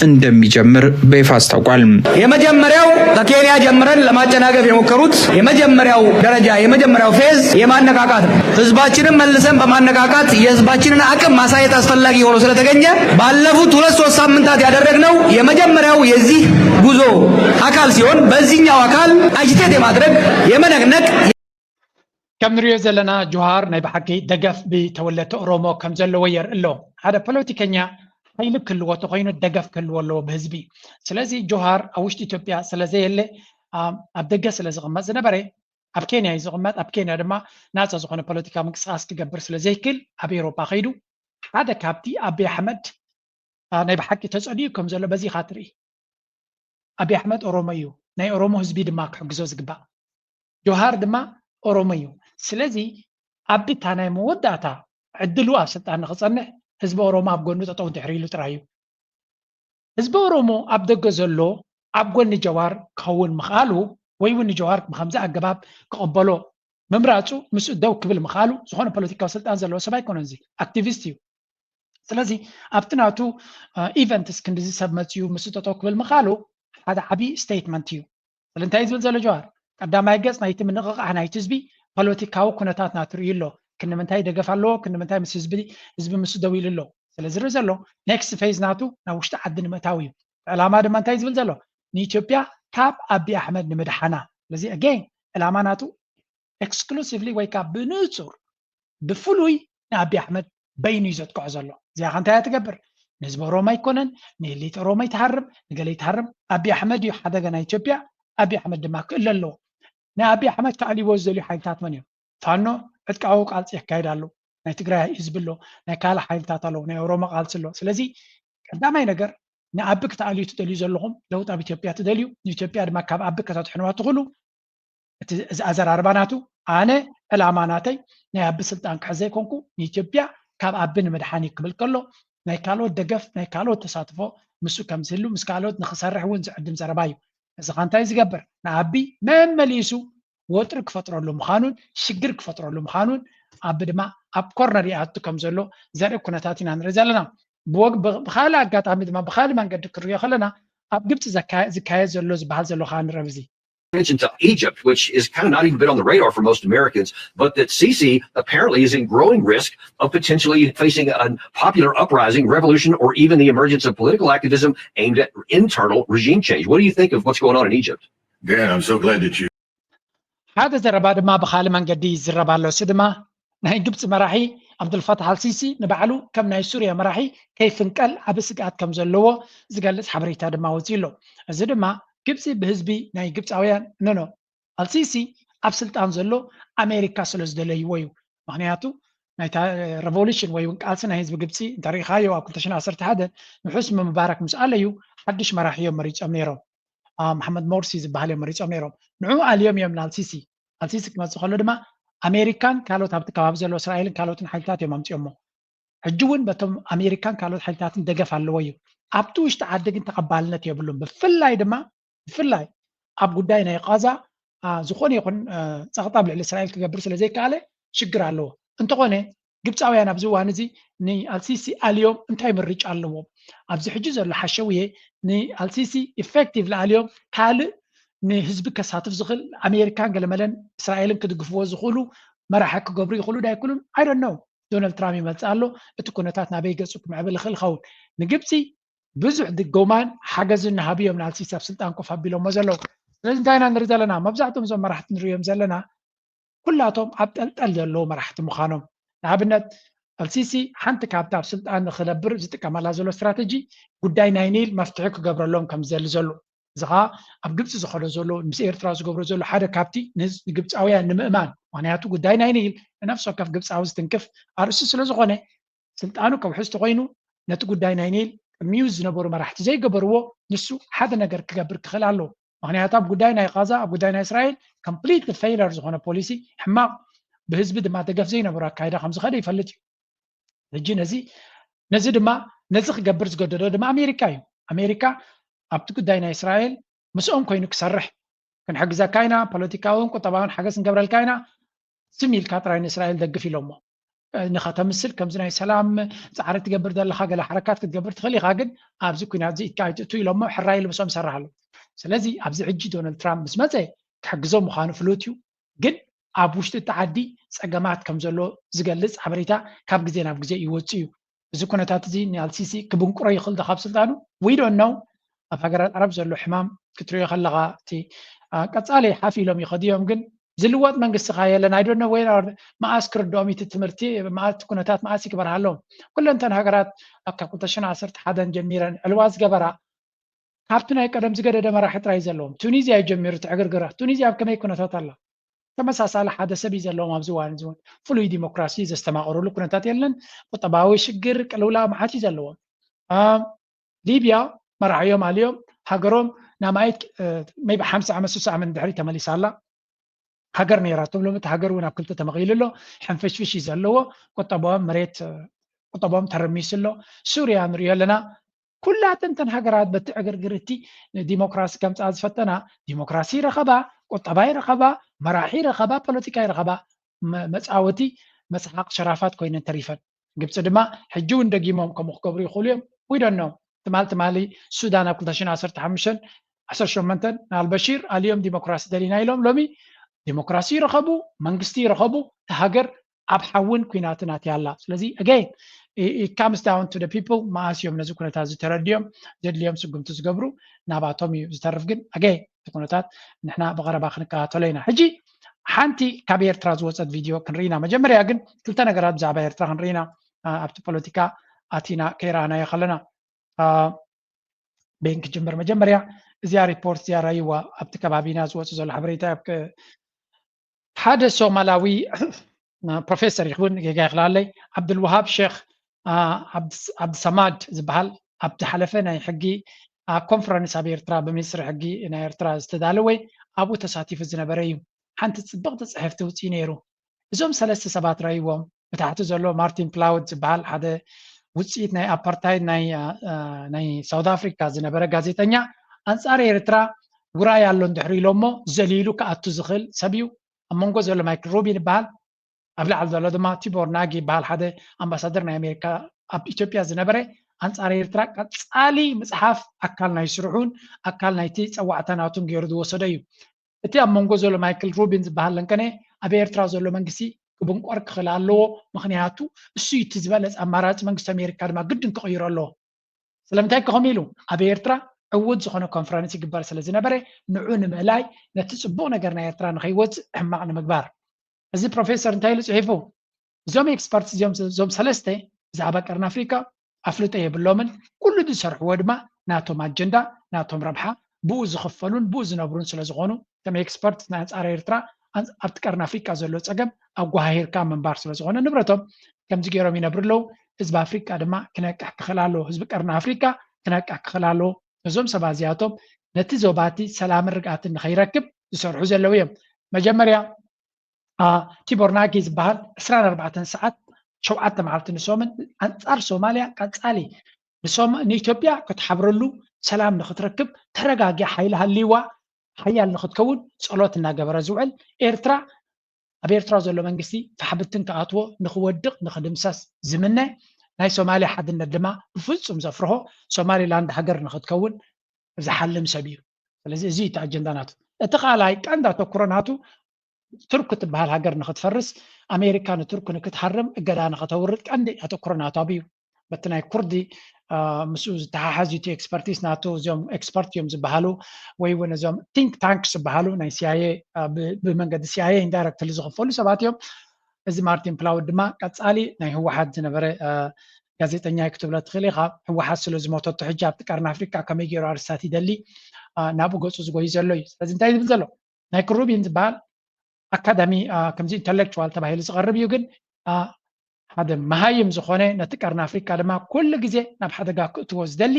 እንደሚጀምር በይፋ አስታውቋል። የመጀመሪያው ከኬንያ ጀምረን ለማጨናገፍ የሞከሩት የመጀመሪያው ደረጃ የመጀመሪያው ፌዝ የማነቃቃት ነው። ህዝባችንን መልሰን በማነቃቃት የህዝባችንን አቅም ማሳየት አስፈላጊ ሆኖ ስለተገኘ ባለፉት 2-3 ሳምንታት ያደረግነው የመጀመሪያው የዚህ ጉዞ አካል ሲሆን በዚህኛው አካል አጅቴት የማድረግ የመነቅነቅ ከም ንሪኦ ዘለና ጀዋር ናይ ብሓቂ ደገፍ ብተወለተ ኦሮሞ ከም ዘለዎ የርኢ ኣሎ ሓደ ፖለቲከኛ ሓይሊ ክህልዎ ተኮይኑ ደገፍ ክህልዎ ኣለዎ ብህዝቢ ስለዚ ጀዋር ኣብ ውሽጢ ኢትዮጵያ ስለዘየለ ኣብ ደገ ስለ ዝቕመጥ ዝነበረ ኣብ ኬንያ እዩ ዝቕመጥ ኣብ ኬንያ ድማ ናፃ ዝኾነ ፖለቲካዊ ምንቅስቃስ ክገብር ስለዘይክእል ኣብ ኤሮፓ ከይዱ ሓደ ካብቲ አብይ ኣሕመድ ናይ ብሓቂ ተፀልዩ ከም ዘሎ በዚ ካ ትርኢ አብይ ኣሕመድ ኦሮሞ እዩ ናይ ኦሮሞ ህዝቢ ድማ ክሕግዞ ዝግባእ ጀዋር ድማ ኦሮሞዩ ስለዚ ኣብታ ናይ መወዳእታ ዕድሉ ኣብ ስልጣን ንኽፀንሕ ህዝቢ ኦሮሞ ኣብ ጎኑ ጠጠው እንድሕሪሉ ጥራይ እዩ ህዝቢ ኦሮሞ ኣብ ደገ ዘሎ ኣብ ጎኒ ጀዋር ክኸውን ምኽኣሉ ወይ እውን ጀዋር ብከምዚ ኣገባብ ክቕበሎ ምምራፁ ምስኡ ደው ክብል ምኽኣሉ ዝኾነ ፖለቲካዊ ስልጣን ዘለዎ ሰብ ኣይኮነን እዚ ኣክቲቪስት እዩ ስለዚ ኣብቲ ናቱ ኢቨንትስ ክንዲዚ ሰብ መፅኡ ምስኡ ጠጠው ክብል ምኽኣሉ ሓደ ዓብዪ ስቴትመንት እዩ ስለንታይ ዝብል ዘሎ ጀዋር ቀዳማይ ገጽ ናይቲ ምንቕቓሕ ናይቲ ህዝቢ ፖለቲካዊ ኩነታት ናቱ ርእዩ ኣሎ ክንምንታይ ደገፍ ኣለዎ ክንምንታይ ምስ ህዝቢ ምስ ደው ኢሉ ኣሎ ስለዚ ርኢ ዘሎ ኔክስት ፌዝ ናቱ ናብ ውሽጢ ዓዲ ንምእታው እዩ ዕላማ ድማ እንታይ ዝብል ዘሎ ንኢትዮጵያ ካብ አቢ ኣሕመድ ንምድሓና ስለዚ ኣገን ዕላማ ናቱ ኤክስክሉሲቭሊ ወይ ካብ ብንጹር ብፍሉይ ንኣቢ ኣሕመድ በይኑ እዩ ዘጥቅዖ ዘሎ እዚኣ ከ እንታይ እያ ትገብር ንህዝቢ ኦሮሞ ኣይኮነን ንኤሊት ኦሮሞ ይትሃርም ንገለ ይትሃርም ኣቢ ኣሕመድ እዩ ሓደገ ናይ ኢትዮጵያ ኣቢ ኣሕመድ ድማ ክእለ ኣለዎ ንኣቢ ኣሕመድ ተዕሊቦ ዝደልዩ ሓይልታት መን እዮም ፋኖ ዕጥቃዊ ቃልሲ የካይድ ኣሎ ናይ ትግራይ ህዝቢ ኣሎ ናይ ካልእ ሓይልታት ኣለዉ ናይ ኦሮሞ ቃልሲ ኣሎ ስለዚ ቀዳማይ ነገር ንኣቢ ክትኣልዩ ትደልዩ ዘለኹም ለውጥ ኣብ ኢትዮጵያ ትደልዩ ንኢትዮጵያ ድማ ካብ ኣቢ ከተትሕንዋ ትኽእሉ እቲ ኣዘራርባ ናቱ ኣነ ዕላማ ናተይ ናይ ኣቢ ስልጣን ክሕዘ ይኮንኩ ንኢትዮጵያ ካብ ኣቢ ንምድሓን ክብል ከሎ ናይ ካልኦት ደገፍ ናይ ካልኦት ተሳትፎ ምስኡ ከም ዝህሉ ምስ ካልኦት ንክሰርሕ እውን ዝዕድም ዘረባ እዩ እዚ ኸ እንታይ ዝገብር ንኣቢ መመሊሱ ወጥሪ ክፈጥረሉ ምዃኑን ሽግር ክፈጥረሉ ምዃኑን ኣቢ ድማ ኣብ ኮርነር ይኣቱ ከም ዘሎ ዘርኢ ኩነታት ኢና ንርኢ ዘለና ብካልእ ኣጋጣሚ ድማ ብካልእ መንገዲ ክሪኦ ከለና ኣብ ግብፂ ዝካየድ ዘሎ ዝበሃል ዘሎ ከዓ ንረብ እዚ to Egypt, which is kind of not even been on the radar for most Americans, but that Sisi apparently is in growing risk of potentially facing a popular uprising, revolution, or even the emergence of political activism aimed at internal regime change. What do you think of what's going on in Egypt? Dan, I'm so glad that you... هذا زربا ድማ ብካልእ መንገዲ ይዝረባ ኣሎ እዚ ድማ ናይ ግብፂ መራሒ ዓብዱልፈታሕ አልሲሲ ንባዕሉ ከም ናይ ሱርያ መራሒ ከይፍንቀል ዓብ ስግኣት ከም ዘለዎ ዝገልጽ ሓበሬታ ድማ ወፂኡ ኣሎ እዚ ድማ ግብፂ ብህዝቢ ናይ ግብፃውያን ነኖ አልሲሲ ኣብ ስልጣን ዘሎ ኣሜሪካ ስለ ዝደለይዎ እዩ ምክንያቱ ናይ ሬቮሉሽን ወይ ቃልሲ ናይ ህዝቢ ግብፂ እንተሪኢኻዮ ኣብ 2011 ንሑስኒ ምባረክ ምስ ኣለዩ ሓድሽ መራሒ እዮም መሪፆም ነይሮም መሐመድ ሞርሲ ዝበሃል እዮም መሪፆም ነይሮም ንዑ ኣልዮም እዮም ንአልሲሲ አልሲሲ ክመፅእ ከሎ ድማ ኣሜሪካን ካልኦት ኣብቲ ከባቢ ዘሎ እስራኤልን ካልኦትን ሓይልታት እዮም ኣምፂኦሞ ሕጂ እውን በቶም ኣሜሪካን ካልኦት ሓይልታትን ደገፍ ኣለዎ እዩ ኣብቲ ውሽጢ ዓዲ ግን ተቐባልነት የብሉን ብፍላይ ድማ ብፍላይ ኣብ ጉዳይ ናይ ቃዛ ዝኾነ ይኹን ፀቕጣ ልዕሊ እስራኤል ክገብር ስለ ዘይከኣለ ሽግር ኣለዎ እንተኾነ ግብፃውያን ኣብዚ እዋን እዚ ንአልሲሲ ኣልዮም እንታይ ምርጫ ኣለዎም ኣብዚ ሕጂ ዘሎ ሓሸውየ ንአልሲሲ ኢፌክቲቭ ኣልዮም ካልእ ንህዝቢ ከሳትፍ ዝኽእል ኣሜሪካን ገለመለን እስራኤልን ክድግፍዎ ዝኽእሉ መራሒ ክገብሩ ይኽእሉ ዳ ይክእሉን ኣይ ዶንት ኖው ዶናልድ ትራምፕ ይመፅእ ኣሎ እቲ ኩነታት ናበይ ገፁ ክምዕብል ይኽእል ይኸውን ንግብፂ ብዙሕ ድጎማን ሓገዝን ናሃብዮም ንአልሲሲ ኣብ ስልጣን ኮፍ ኣቢሎሞ ዘለዉ ስለዚ እንታይ ኢና ንርኢ ዘለና መብዛሕትኦም እዞም መራሕቲ ንሪኦም ዘለና ኩላቶም ኣብ ጠልጠል ዘለዉ መራሕቲ ምዃኖም ንኣብነት አልሲሲ ሓንቲ ካብቲ ኣብ ስልጣን ንክነብር ዝጥቀመላ ዘሎ ስትራቴጂ ጉዳይ ናይ ኒል መፍትሒ ክገብረሎም ከም ዝደሊ ዘሎ እዚ ከዓ ኣብ ግብፂ ዝኸዶ ዘሎ ምስ ኤርትራ ዝገብሮ ዘሎ ሓደ ካብቲ ንግብፃውያን ንምእማን ምክንያቱ ጉዳይ ናይ ኒል ንነፍሲ ወከፍ ግብፃዊ ዝትንክፍ ኣርእሱ ስለ ዝኾነ ስልጣኑ ከውሕዝቲ ኮይኑ ነቲ ጉዳይ ናይ ኒል ቅድሚኡ ዝነበሩ መራሕቲ ዘይገበርዎ ንሱ ሓደ ነገር ክገብር ክኽእል ኣለዎ ምክንያቱ ኣብ ጉዳይ ናይ ቃዛ ኣብ ጉዳይ ናይ እስራኤል ኮምፕሊት ፌይለር ዝኾነ ፖሊሲ ሕማቕ ብህዝቢ ድማ ደገፍ ዘይነበሩ ኣካይዳ ከም ዝኸደ ይፈልጥ እዩ ሕጂ ነዚ ድማ ነዚ ክገብር ዝገደዶ ድማ ኣሜሪካ እዩ ኣሜሪካ ኣብቲ ጉዳይ ናይ እስራኤል ምስኦም ኮይኑ ክሰርሕ ክንሕግዘካ ኢና ፖለቲካውን ቁጠባውን ሓገዝ ክንገብረልካ ኢና ስም ኢልካ ጥራይ ንእስራኤል ደግፍ ኢሎሞ ንኸተምስል ከምዚ ናይ ሰላም ፃዕሪ ትገብር ዘለካ ገለ ሓረካት ክትገብር ትኽእል ኢኻ ግን ኣብዚ ኩናት እዚ ኢትካ ኣይትእቱ ኢሎሞ ሕራይ ልብሶም ይሰርሕ ኣሎ ስለዚ ኣብዚ ሕጂ ዶናልድ ትራምፕ ምስ መፀ ክሕግዞም ምዃኑ ፍሉጥ እዩ ግን ኣብ ውሽጢ እቲ ዓዲ ፀገማት ከም ዘሎ ዝገልፅ ሓበሬታ ካብ ግዜ ናብ ግዜ ይወፅእ እዩ እዚ ኩነታት እዚ ንአልሲሲ ክብንቁሮ ይኽእል ዶ ካብ ስልጣኑ ዊ ዶንት ኖው ኣብ ሃገራት ዓረብ ዘሎ ሕማም ክትሪኦ ከለካ እቲ ቀፃሊ ሓፍ ኢሎም ይኸድዮም ግን ዝልወጥ መንግስቲ ካ የለን ኣይ ዶንት ኖው ወይ መዓስ ክርድኦም እቲ ትምህርቲ እቲ ኩነታት መዓስ ይግበርሃ ኣለዎም ኩለንተን ሃገራት ካብ 2011 ጀሚረን ዕልዋ ዝገበራ ካብቲ ናይ ቀደም ዝገደደ መራሒ ጥራይ ዘለዎም ቱኒዝያ ይጀሚሩ ትዕግርግራ ቱኒዝያ ኣብ ከመይ ኩነታት ኣላ ተመሳሳሊ ሓደ ሰብ እዩ ዘለዎም ኣብዚ እዋን እዚ ፍሉይ ዲሞክራሲ ዘስተማቕርሉ ኩነታት የለን ቁጠባዊ ሽግር ቅልውላ መዓት እዩ ዘለዎም ሊብያ መራሕዮም ኣልዮም ሃገሮም ናማይት ሜይቢ 50 ዓመት 60 ዓመት ድሕሪ ተመሊሳ ኣላ ሃገር ነይራቶም ሎሚ እቲ ሃገር እውን ኣብ ክልተ ተመቒሉ ኣሎ ሕንፍሽፍሽ እዩ ዘለዎ ቁጠቦም መሬት ቁጠቦም ተረሚሱ ኣሎ ሱርያ ንሪኦ ኣለና ኩላተን ተን ሃገራት በቲ ዕግርግርቲ ዲሞክራሲ ከምፃ ዝፈተና ዲሞክራሲ ረኸባ ቁጠባ ይረኸባ መራሒ ረኸባ ፖለቲካ ይረኸባ መፃወቲ መፅሓቅ ሸራፋት ኮይነን ተሪፈን ግብፂ ድማ ሕጂ እውን ደጊሞም ከምኡ ክገብሩ ይኽእሉ እዮም ዊዶኖ ትማሊ ሱዳን ኣብ 2015 ናልበሺር ኣልዮም ዲሞክራሲ ደሊና ኢሎም ሎሚ ዲሞክራሲ ይረኸቡ መንግስቲ ይረኸቡ ሃገር ኣብ ሓውን ኩናትናት ያላ ስለዚ again it comes down to the people ማእስዮም ነዚ ኩነታት ዝተረድዮም ዘድልዮም ስጉምቲ ዝገብሩ ናባቶም እዩ ዝተርፍ ግን again እቲ ኩነታት ንሕና ብቐረባ ክንከታተሎ ኢና ሕጂ ሓንቲ ካብ ኤርትራ ዝወፀት ቪድዮ ክንርኢና መጀመርያ ግን ክልተ ነገራት ብዛዕባ ኤርትራ ክንርኢና ኣብቲ ፖለቲካ ኣቲና ከይረኣናዮ ከለና ቤንክ ጅምር መጀመርያ እዚያ ሪፖርት እዚያ ራይዋ ኣብቲ ከባቢና ዝወፁ ዘሎ ሓበሬታ ሓደ ሶማላዊ ፕሮፌሰር ይኹን ጌጋ ይኽላለይ ዓብድልዋሃብ ሼክ ዓብድሰማድ ዝበሃል ኣብቲ ሓለፈ ናይ ሕጊ ኮንፈረንስ ኣብ ኤርትራ ብሚኒስትሪ ሕጊ ናይ ኤርትራ ዝተዳለወ ኣብኡ ተሳቲፉ ዝነበረ እዩ ሓንቲ ፅብቕቲ ፅሕፍቲ ውፅኢ ነይሩ እዞም ሰለስተ ሰባት ራይዎም ብታሕቲ ዘሎ ማርቲን ፕላውድ ዝበሃል ሓደ ውፅኢት ናይ ኣፓርታይድ ናይ ሳውት ኣፍሪካ ዝነበረ ጋዜጠኛ ኣንፃር ኤርትራ ጉራይ ኣሎ እንድሕሪ ኢሎሞ ዘሊሉ ክኣቱ ዝኽእል ሰብ እዩ ኣብ መንጎ ዘሎ ማይክል ሩቢን ይበሃል ኣብ ላዕሊ ዘሎ ድማ ቲቦር ናጊ ይበሃል ሓደ ኣምባሳደር ናይ ኣሜሪካ ኣብ ኢትዮጵያ ዝነበረ ኣንፃር ኤርትራ ቀፃሊ መፅሓፍ ኣካል ናይ ስርሑን ኣካል ናይቲ ፀዋዕተናቱን ገይሩ ዝወሰደ እዩ እቲ ኣብ መንጎ ዘሎ ማይክል ሩቢን ዝበሃል ለንከነ ኣብ ኤርትራ ዘሎ መንግስቲ ክብንቆር ክኽእል ኣለዎ ምክንያቱ እሱ እቲ ዝበለፅ ኣማራፂ መንግስቲ ኣሜሪካ ድማ ግድን ክቕይሮ ኣለዎ ስለምንታይ ከኸም ኢሉ ኣብ ኤርትራ ዕውድ ዝኾነ ኮንፈረንስ ይግበር ስለ ዝነበረ ንዑ ንምእላይ ነቲ ፅቡቕ ነገር ናይ ኤርትራ ንኸይወፅእ ሕማቕ ንምግባር እዚ ፕሮፌሰር እንታይ ኢሉ ፅሒፉ እዞም ኤክስፐርት እዞም ሰለስተ ብዛዕባ ቀርኒ ኣፍሪካ ኣፍልጦ የብሎምን ኩሉ ዝሰርሕዎ ድማ ናቶም ኣጀንዳ ናቶም ረብሓ ብኡ ዝኽፈሉን ብኡ ዝነብሩን ስለ ዝኾኑ እቶም ኤክስፐርት ናይ ኣንፃር ኤርትራ ኣብቲ ቀርኒ ኣፍሪካ ዘሎ ፀገም ኣጓሂርካ ምንባር ስለ ዝኾነ ንብረቶም ከምዚ ገይሮም ይነብሩ ኣለዉ ህዝቢ ኣፍሪካ ድማ ክነቅሕ ክኽእል ኣለዎ ህዝቢ ቀርኒ ኣፍሪካ ክነቅሕ ክኽእል ኣለዎ እዞም ሰባት እዚኣቶም ነቲ ዞባቲ ሰላምን ርግኣትን ንኸይረክብ ዝሰርሑ ዘለው እዮም መጀመርያ ቲቦር ናጊ ዝበሃል 24 ሰዓት 7 መዓልቲ ንሶምን ኣንፃር ሶማልያ ቀፃሊ ንኢትዮጵያ ክትሓብረሉ ሰላም ንኽትረክብ ተረጋጊያ ሓይሊ ሃልይዋ ሓያል ንኽትከውን ፀሎት እናገበረ ዝውዕል ኤርትራ ኣብ ኤርትራ ዘሎ መንግስቲ ፈሓብትን ክኣትዎ ንኽወድቕ ንኽድምሰስ ዝምነ ናይ ሶማልያ ሓድነት ድማ ብፍፁም ዘፍርሆ ሶማሊላንድ ሃገር ንኽትከውን ዝሓልም ሰብ እዩ ስለዚ እዚ እቲ ኣጀንዳ ናቱ እቲ ካልኣይ ቀንዲ ኣተኩሮ ናቱ ቱርክ ትበሃል ሃገር ንኽትፈርስ ኣሜሪካ ንቱርክ ንክትሓርም እገዳ ንኽተውርድ ቀንዲ ኣተኩሮ ናቱ ኣብዩ በቲ ናይ ኩርዲ ምስኡ ዝተሓሓዙ እቲ ኤክስፐርቲስ ናቱ እዚኦም ኤክስፐርት እዮም ዝበሃሉ ወይ እውን እዞም ቲንክ ታንክስ ዝበሃሉ ናይ ሲኣይኤ ብመንገዲ ሲኣይኤ ኢንዳይረክትሊ ዝኽፈሉ ሰባት እዮም እዚ ማርቲን ፕላውድ ድማ ቀፃሊ ናይ ህወሓት ዝነበረ ጋዜጠኛ ክትብሎ ትኽእል ኢኻ ህወሓት ስለ ዝሞተቶ ሕጂ ኣብቲ ቀርኒ ኣፍሪካ ከመይ ገይሩ ኣርስታት ይደሊ ናብኡ ገፁ ዝጎዩ ዘሎ እዩ ስለዚ እንታይ ዝብል ዘሎ ናይ ክሩቢን ዝበሃል ኣካዳሚ ከምዚ ኢንተሌክቹዋል ተባሂሉ ዝቐርብ እዩ ግን ሓደ መሃይም ዝኾነ ነቲ ቀርኒ ኣፍሪካ ድማ ኩሉ ግዜ ናብ ሓደጋ ክእትዎ ዝደሊ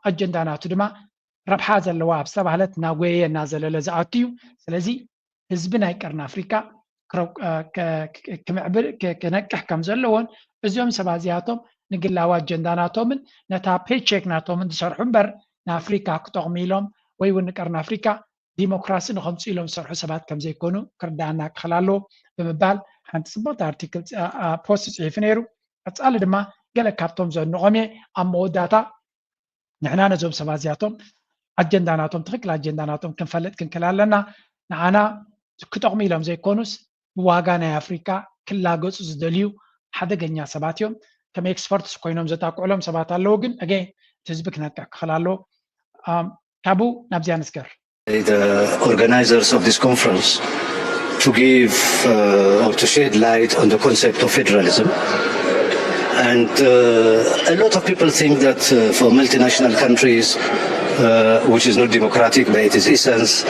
ኣጀንዳ ናቱ ድማ ረብሓ ዘለዋ ኣብ ዝተባህለት ናጎየ እናዘለለ ዝኣቱ እዩ ስለዚ ህዝቢ ናይ ቀርኒ ኣፍሪካ ክነቅሕ ከም ዘለዎን እዚኦም ሰባት እዚኣቶም ንግላዊ ኣጀንዳ ናቶምን ነታ ፔቼክ ናቶምን ዝሰርሑ እምበር ንኣፍሪካ ክጠቕሙ ኢሎም ወይ እውን ንቀርኒ ኣፍሪካ ዲሞክራሲ ንኸምፁ ኢሎም ዝሰርሑ ሰባት ከም ዘይኮኑ ክርዳእና ክኽእል ኣለዎ ብምባል ሓንቲ ፅቡቕቲ ኣርቲክል ፖስት ፅሒፉ ነይሩ ቀፃሊ ድማ ገለ ካብቶም ዘንቖም እየ ኣብ መወዳእታ ንሕና ነዞም ሰባት እዚኣቶም ኣጀንዳ ናቶም ትኽክል ኣጀንዳ ናቶም ክንፈልጥ ክንክእል ኣለና ንዓና ክጠቕሙ ኢሎም ዘይኮኑስ ብዋጋ ናይ ኣፍሪካ ክላገፁ ዝደልዩ ሓደገኛ ሰባት እዮም ከም ኤክስፐርትስ ኮይኖም ዘጣቅዕሎም ሰባት ኣለዉ ግን እቲ ህዝቢ ክነቅሕ ክኽእል ኣለዎ ካብኡ ናብዚያ ንስገር The organizers of this conference to give or to shed light on the concept of federalism. And a lot of people think that for multinational countries, which is not democratic by its essence,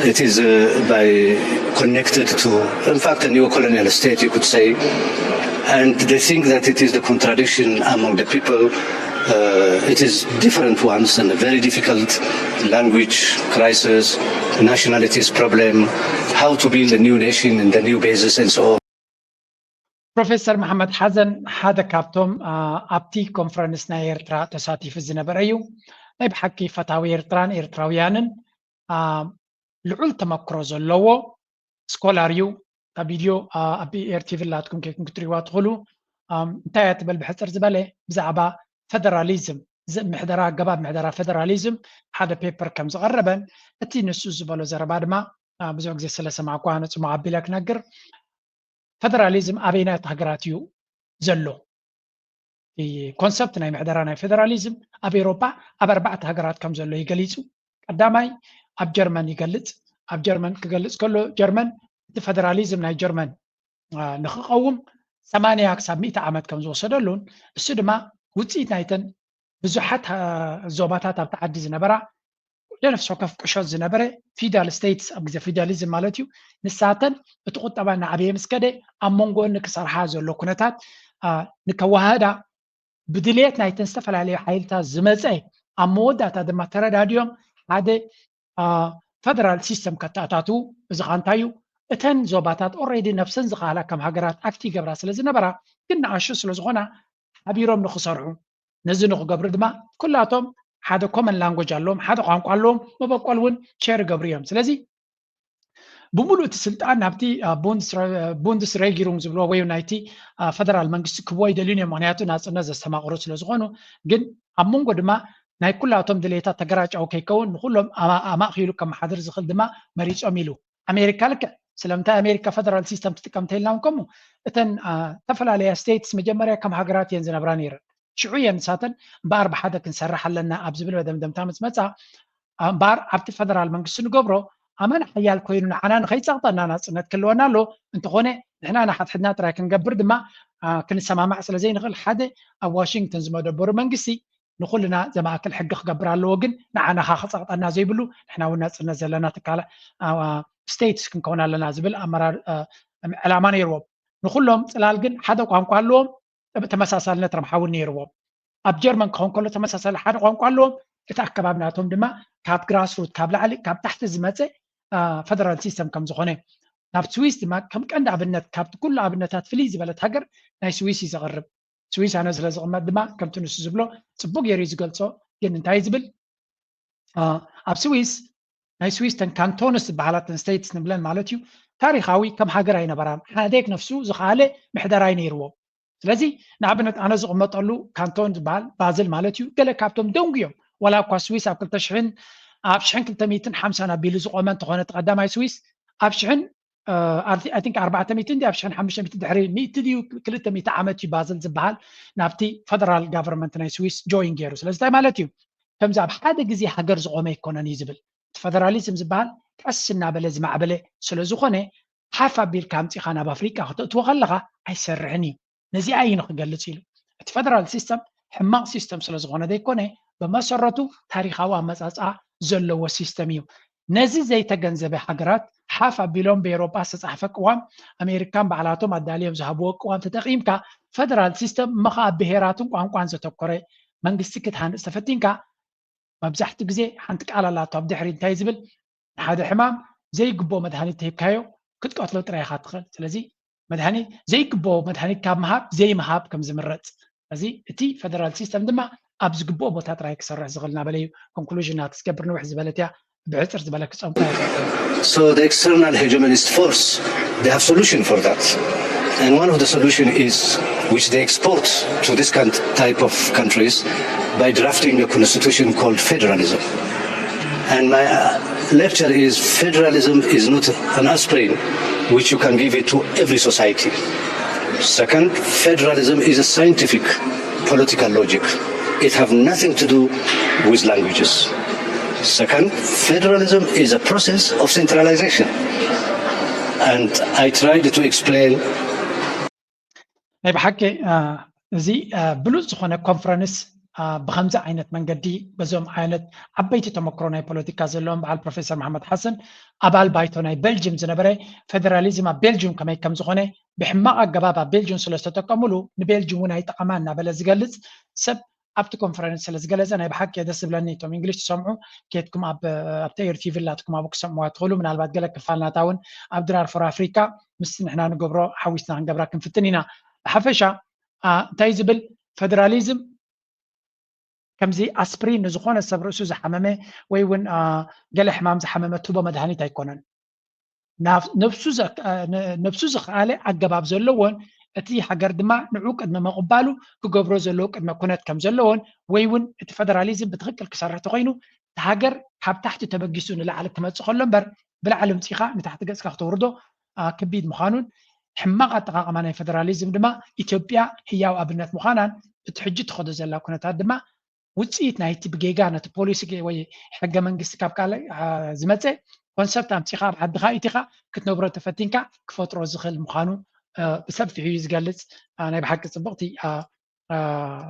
it is by connected to, in fact, a neo-colonial state, you could say. And they think that it is the contradiction among the people It is different ones and a very difficult language crisis, nationalities problem, how to build a new nation in the new basis and so on. ፕሮፌሰር መሐመድ ሓዘን ሓደ ካብቶም ኣብቲ ኮንፈረንስ ናይ ኤርትራ ተሳቲፉ ዝነበረ እዩ ናይ ብሓቂ ፈታዊ ኤርትራን ኤርትራውያንን ልዑል ተመክሮ ዘለዎ ስኮላር እዩ ኣብ ቪድዮ ኣብ ኤርቲቪ ላትኩም ከይኩም ክትሪእዋ ትኽእሉ እንታይ እያ ትብል ብሕፅር ዝበለ ብዛዕባ ፌደራሊዝም ምሕደራ ኣገባብ ምሕደራ ፌደራሊዝም ሓደ ፔፐር ከም ዝቐረበን እቲ ንሱ ዝበሎ ዘረባ ድማ ብዙሕ ግዜ ስለ ሰማዕኳ ነፅሞ ኣቢለ ክነግር ፌደራሊዝም ኣበይናት ሃገራት እዩ ዘሎ ኮንሰፕት ናይ ምሕደራ ናይ ፌደራሊዝም ኣብ ኤውሮፓ ኣብ 4 ሃገራት ከም ዘሎ ይገሊጹ ቀዳማይ ኣብ ጀርመን ይገልጽ ኣብ ጀርመን ክገልጽ ከሎ ጀርመን እቲ ፌደራሊዝም ናይ ጀርመን ንኽቐውም 80 ክሳብ 100 ዓመት ከም ዝወሰደሉን እሱ ድማ ውፅኢት ናይተን ብዙሓት ዞባታት ኣብ ተዓዲ ዝነበራ ለነፍስ ወከፍ ቁሾት ዝነበረ ፊዳል ስቴትስ ኣብ ግዜ ፊዳሊዝም ማለት እዩ ንሳተን እቲ ቁጠባ ንዓበየ ምስ ከደ ኣብ መንጎአን ንክሰርሓ ዘሎ ኩነታት ንከዋህዳ ብድልየት ናይተን ዝተፈላለዩ ሓይልታት ዝመፀ ኣብ መወዳእታ ድማ ተረዳድዮም ሓደ ፌደራል ሲስተም ከተኣታትው እዚ ኸ እንታይ እዩ እተን ዞባታት ኦልሬዲ ነፍሰን ዝኻላ ከም ሃገራት ኣክቲ ገብራ ስለ ዝነበራ ግን ንኣሹ ስለ ዝኾና ሓቢሮም ንክሰርሑ ነዚ ንክገብሩ ድማ ኩላቶም ሓደ ኮመን ላንጉጅ ኣለዎም ሓደ ቋንቋ ኣለዎም መበቆል እውን ሼር ገብሩ እዮም ስለዚ ብሙሉእ እቲ ስልጣን ናብቲ ቡንድስ ሬጊሩም ዝብልዎ ወይ ናይቲ ፌደራል መንግስቲ ክብዎ ይደልዩን እዮም ምክንያቱ ናፅነት ዘስተማቕሩ ስለ ዝኾኑ ግን ኣብ መንጎ ድማ ናይ ኩላቶም ድሌታት ተገራጫው ከይከውን ንኩሎም ኣማኺሉ ከመሓድር ዝኽእል ድማ መሪፆም ኢሉ ኣሜሪካ ልክዕ ስለምንታይ ኣሜሪካ ፌደራል ሲስተም ትጥቀም እንተኢልና ከምኡ እተን ዝተፈላለያ ስቴትስ መጀመርያ ከም ሃገራት እየን ዝነብራ ነይረን ሽዑ እየን ንሳተን እምበኣር ብሓደ ክንሰርሕ ኣለና ኣብ ዝብል መደምደምታ ምስ መፃ እምበኣር ኣብቲ ፌደራል መንግስቲ ንገብሮ ኣመን ሓያል ኮይኑ ንዓና ንኸይፀቕጠና ናፅነት ክህልወና ኣሎ እንተኾነ ንሕና ናሓትሕድና ጥራይ ክንገብር ድማ ክንሰማማዕ ስለ ዘይንኽእል ሓደ ኣብ ዋሽንግተን ዝመደበሩ መንግስቲ ንኩልና ዘማእከል ሕጊ ክገብር ኣለዎ ግን ንዓና ኻ ክፀቕጠና ዘይብሉ ንሕና እውን ናፅነት ዘለና ትካላ ስቴትስ ክንከውን ኣለና ዝብል ኣመራር ዕላማ ነይርዎም ንኩሎም ፅላል ግን ሓደ ቋንቋ ኣለዎም ተመሳሳልነት ረብሓ እውን ነይርዎም ኣብ ጀርመን ክኸውን ከሎ ተመሳሳሊ ሓደ ቋንቋ ኣለዎም እቲ ኣከባቢ ናቶም ድማ ካብ ግራስሩት ካብ ላዕሊ ካብ ታሕቲ ዝመፀ ፌደራል ሲስተም ከም ዝኾነ ናብ ስዊስ ድማ ከም ቀንዲ ኣብነት ካብቲ ኩሉ ኣብነታት ፍልይ ዝበለት ሃገር ናይ ስዊስ እዩ ዘቕርብ ስዊስ ኣነ ስለ ዝቕመጥ ድማ ከምቲ ንሱ ዝብሎ ፅቡቅ ጌሩ ዝገልፆ ግን እንታይ ዝብል ኣብ ስዊስ ናይ ስዊስ ተን ካንቶንስ ዝበሃላተን ስቴትስ ንብለን ማለት እዩ ታሪኻዊ ከም ሃገር ኣይነበራን ሓደግ ነፍሱ ዝኸኣለ ምሕደራይ ነይርዎም ስለዚ ንኣብነት ኣነ ዝቕመጠሉ ካንቶን ዝበሃል ባዝል ማለት እዩ ገለ ካብቶም ደንጉ እዮም ወላ እኳ ስዊስ ኣብ 1250 ኣቢሉ ዝቆመ እንተኾነ ተቐዳማይ ስዊስ ኣብ 400 ኣብ 1500 ድሕሪ 200 ዓመት እዩ ባዝል ዝበሃል ናብቲ ፌደራል ጋቨርንመንት ናይ ስዊስ ጆይን ገይሩ ስለዚ እንታይ ማለት እዩ ከምዚ ኣብ ሓደ ግዜ ሃገር ዝቆመ ይኮነን እዩ ዝብል እቲ ፌደራሊዝም ዝበሃል ቀስ እናበለ ዝማዕበለ ስለ ዝኾነ ሓፍ ኣቢልካ ኣምፂኻ ናብ ኣፍሪቃ ክትእትዎ ከለኻ ኣይሰርሕን እዩ ነዚኣ እዩ ንክገልፅ ኢሉ እቲ ፌደራል ሲስተም ሕማቕ ሲስተም ስለ ዝኾነ ዘይኮነ በመሰረቱ ታሪኻዊ ኣመፃፅኣ ዘለዎ ሲስተም እዩ ነዚ ዘይተገንዘበ ሃገራት ሓፍ ኣቢሎም ብኤውሮጳ ዝተፃሕፈ ቅዋም ኣሜሪካን ባዕላቶም ኣዳልዮም ዝሃብዎ ቅዋም ተጠቒምካ ፌደራል ሲስተም እመኻ ኣብ ብሄራትን ቋንቋን ዘተኮረ መንግስቲ ክትሃንፅ ተፈቲንካ መብዛሕትኡ ግዜ ሓንቲ ቃል ኣላቶ ኣብ ድሕሪ እንታይ ዝብል ንሓደ ሕማም ዘይግቦ መድሃኒት ተሂብካዮ ክትቀትሎ ጥራይ ኢኻ ትኽእል ስለዚ መድሃኒት ዘይግቦ መድሃኒት ካብ ምሃብ ዘይምሃብ ከም ዝምረፅ ስለዚ እቲ ፌደራል ሲስተም ድማ ኣብ ዝግብኦ ቦታ ጥራይ ክሰርሕ ዝኽእል ናበለ እዩ ኮንክሉዥና ክትገብር ንውሕ ዝበለት እያ ብዕፅር ዝበለ ክፀምካ So the external hegemonist force, they have solution for that. And one of the solution is, which they export to this type of countries by drafting a constitution called federalism. And my lecture is federalism is not an aspirin which you can give it to every society. Second, federalism is a scientific political logic. It have nothing to do with languages. Second, federalism is a process of centralization. And I tried to explain. ናይ ብሓቂ እዚ ብሉፅ ዝኾነ ኮንፈረንስ ብከምዚ ዓይነት መንገዲ በዞም ዓይነት ዓበይቲ ተመክሮ ናይ ፖለቲካ ዘለዎም በዓል ፕሮፌሰር መሐመድ ሓሰን ኣባል ባይቶ ናይ ቤልጅየም ዝነበረ ፌደራሊዝም ኣብ ቤልጅየም ከመይ ከም ዝኾነ ብሕማቕ ኣገባብ ኣብ ቤልጅየም ስለ ዝተጠቀሙሉ ንቤልጅየም እውን ኣይጠቐማ እናበለ ዝገልፅ ሰብ ኣብቲ ኮንፈረንስ ስለ ዝገለጸ ናይ ብሓቂ ደስ ዝብለኒ እቶም እንግሊሽ ትሰምዑ ኬትኩም ኣብ ተይር ቲቪ ላትኩም ኣብ ክሰምዑዋ ትኽእሉ ምናልባት ገለ ክፋልናታ እውን ኣብ ድራር ፎር ኣፍሪካ ምስ ንሕና ንገብሮ ሓዊስና ክንገብራ ክንፍትን ኢና ብሓፈሻ እንታይ ዝብል ፌደራሊዝም ከምዚ ኣስፕሪን ንዝኾነ ሰብ ርእሱ ዝሓመመ ወይ እውን ገለ ሕማም ዝሓመመ ትቦ መድሃኒት ኣይኮነን ነብሱ ዝኸኣለ ኣገባብ ዘለዎን እቲ ሃገር ድማ ንዑ ቅድመ መቕባሉ ክገብሮ ዘለዎ ቅድመ ኩነት ከም ዘለዎን ወይ እውን እቲ ፌደራሊዝም ብትክክል ክሰርሕ ተኮይኑ እቲ ሃገር ካብ ታሕቲ ተበጊሱ ንላዕሊ ክመፅእ ከሎ እምበር ብላዕሊ ምፂኻ ንታሕቲ ገፅካ ክትወርዶ ከቢድ ምዃኑን ሕማቕ ኣጠቃቅማ ናይ ፌደራሊዝም ድማ ኢትዮጵያ ህያው ኣብነት ምዃናን እቲ ሕጂ ትኸዶ ዘላ ኩነታት ድማ ውፅኢት ናይቲ ብጌጋ ነቲ ፖሊሲ ወይ ሕገ መንግስቲ ካብ ካልእ ዝመፀ ኮንሰፕት ኣምፂኻ ኣብ ዓድኻ ኢቲኻ ክትነብሮ ተፈቲንካ ክፈጥሮ ዝኽእል ምዃኑ بسبب يزقلص أنا بحق صبغتي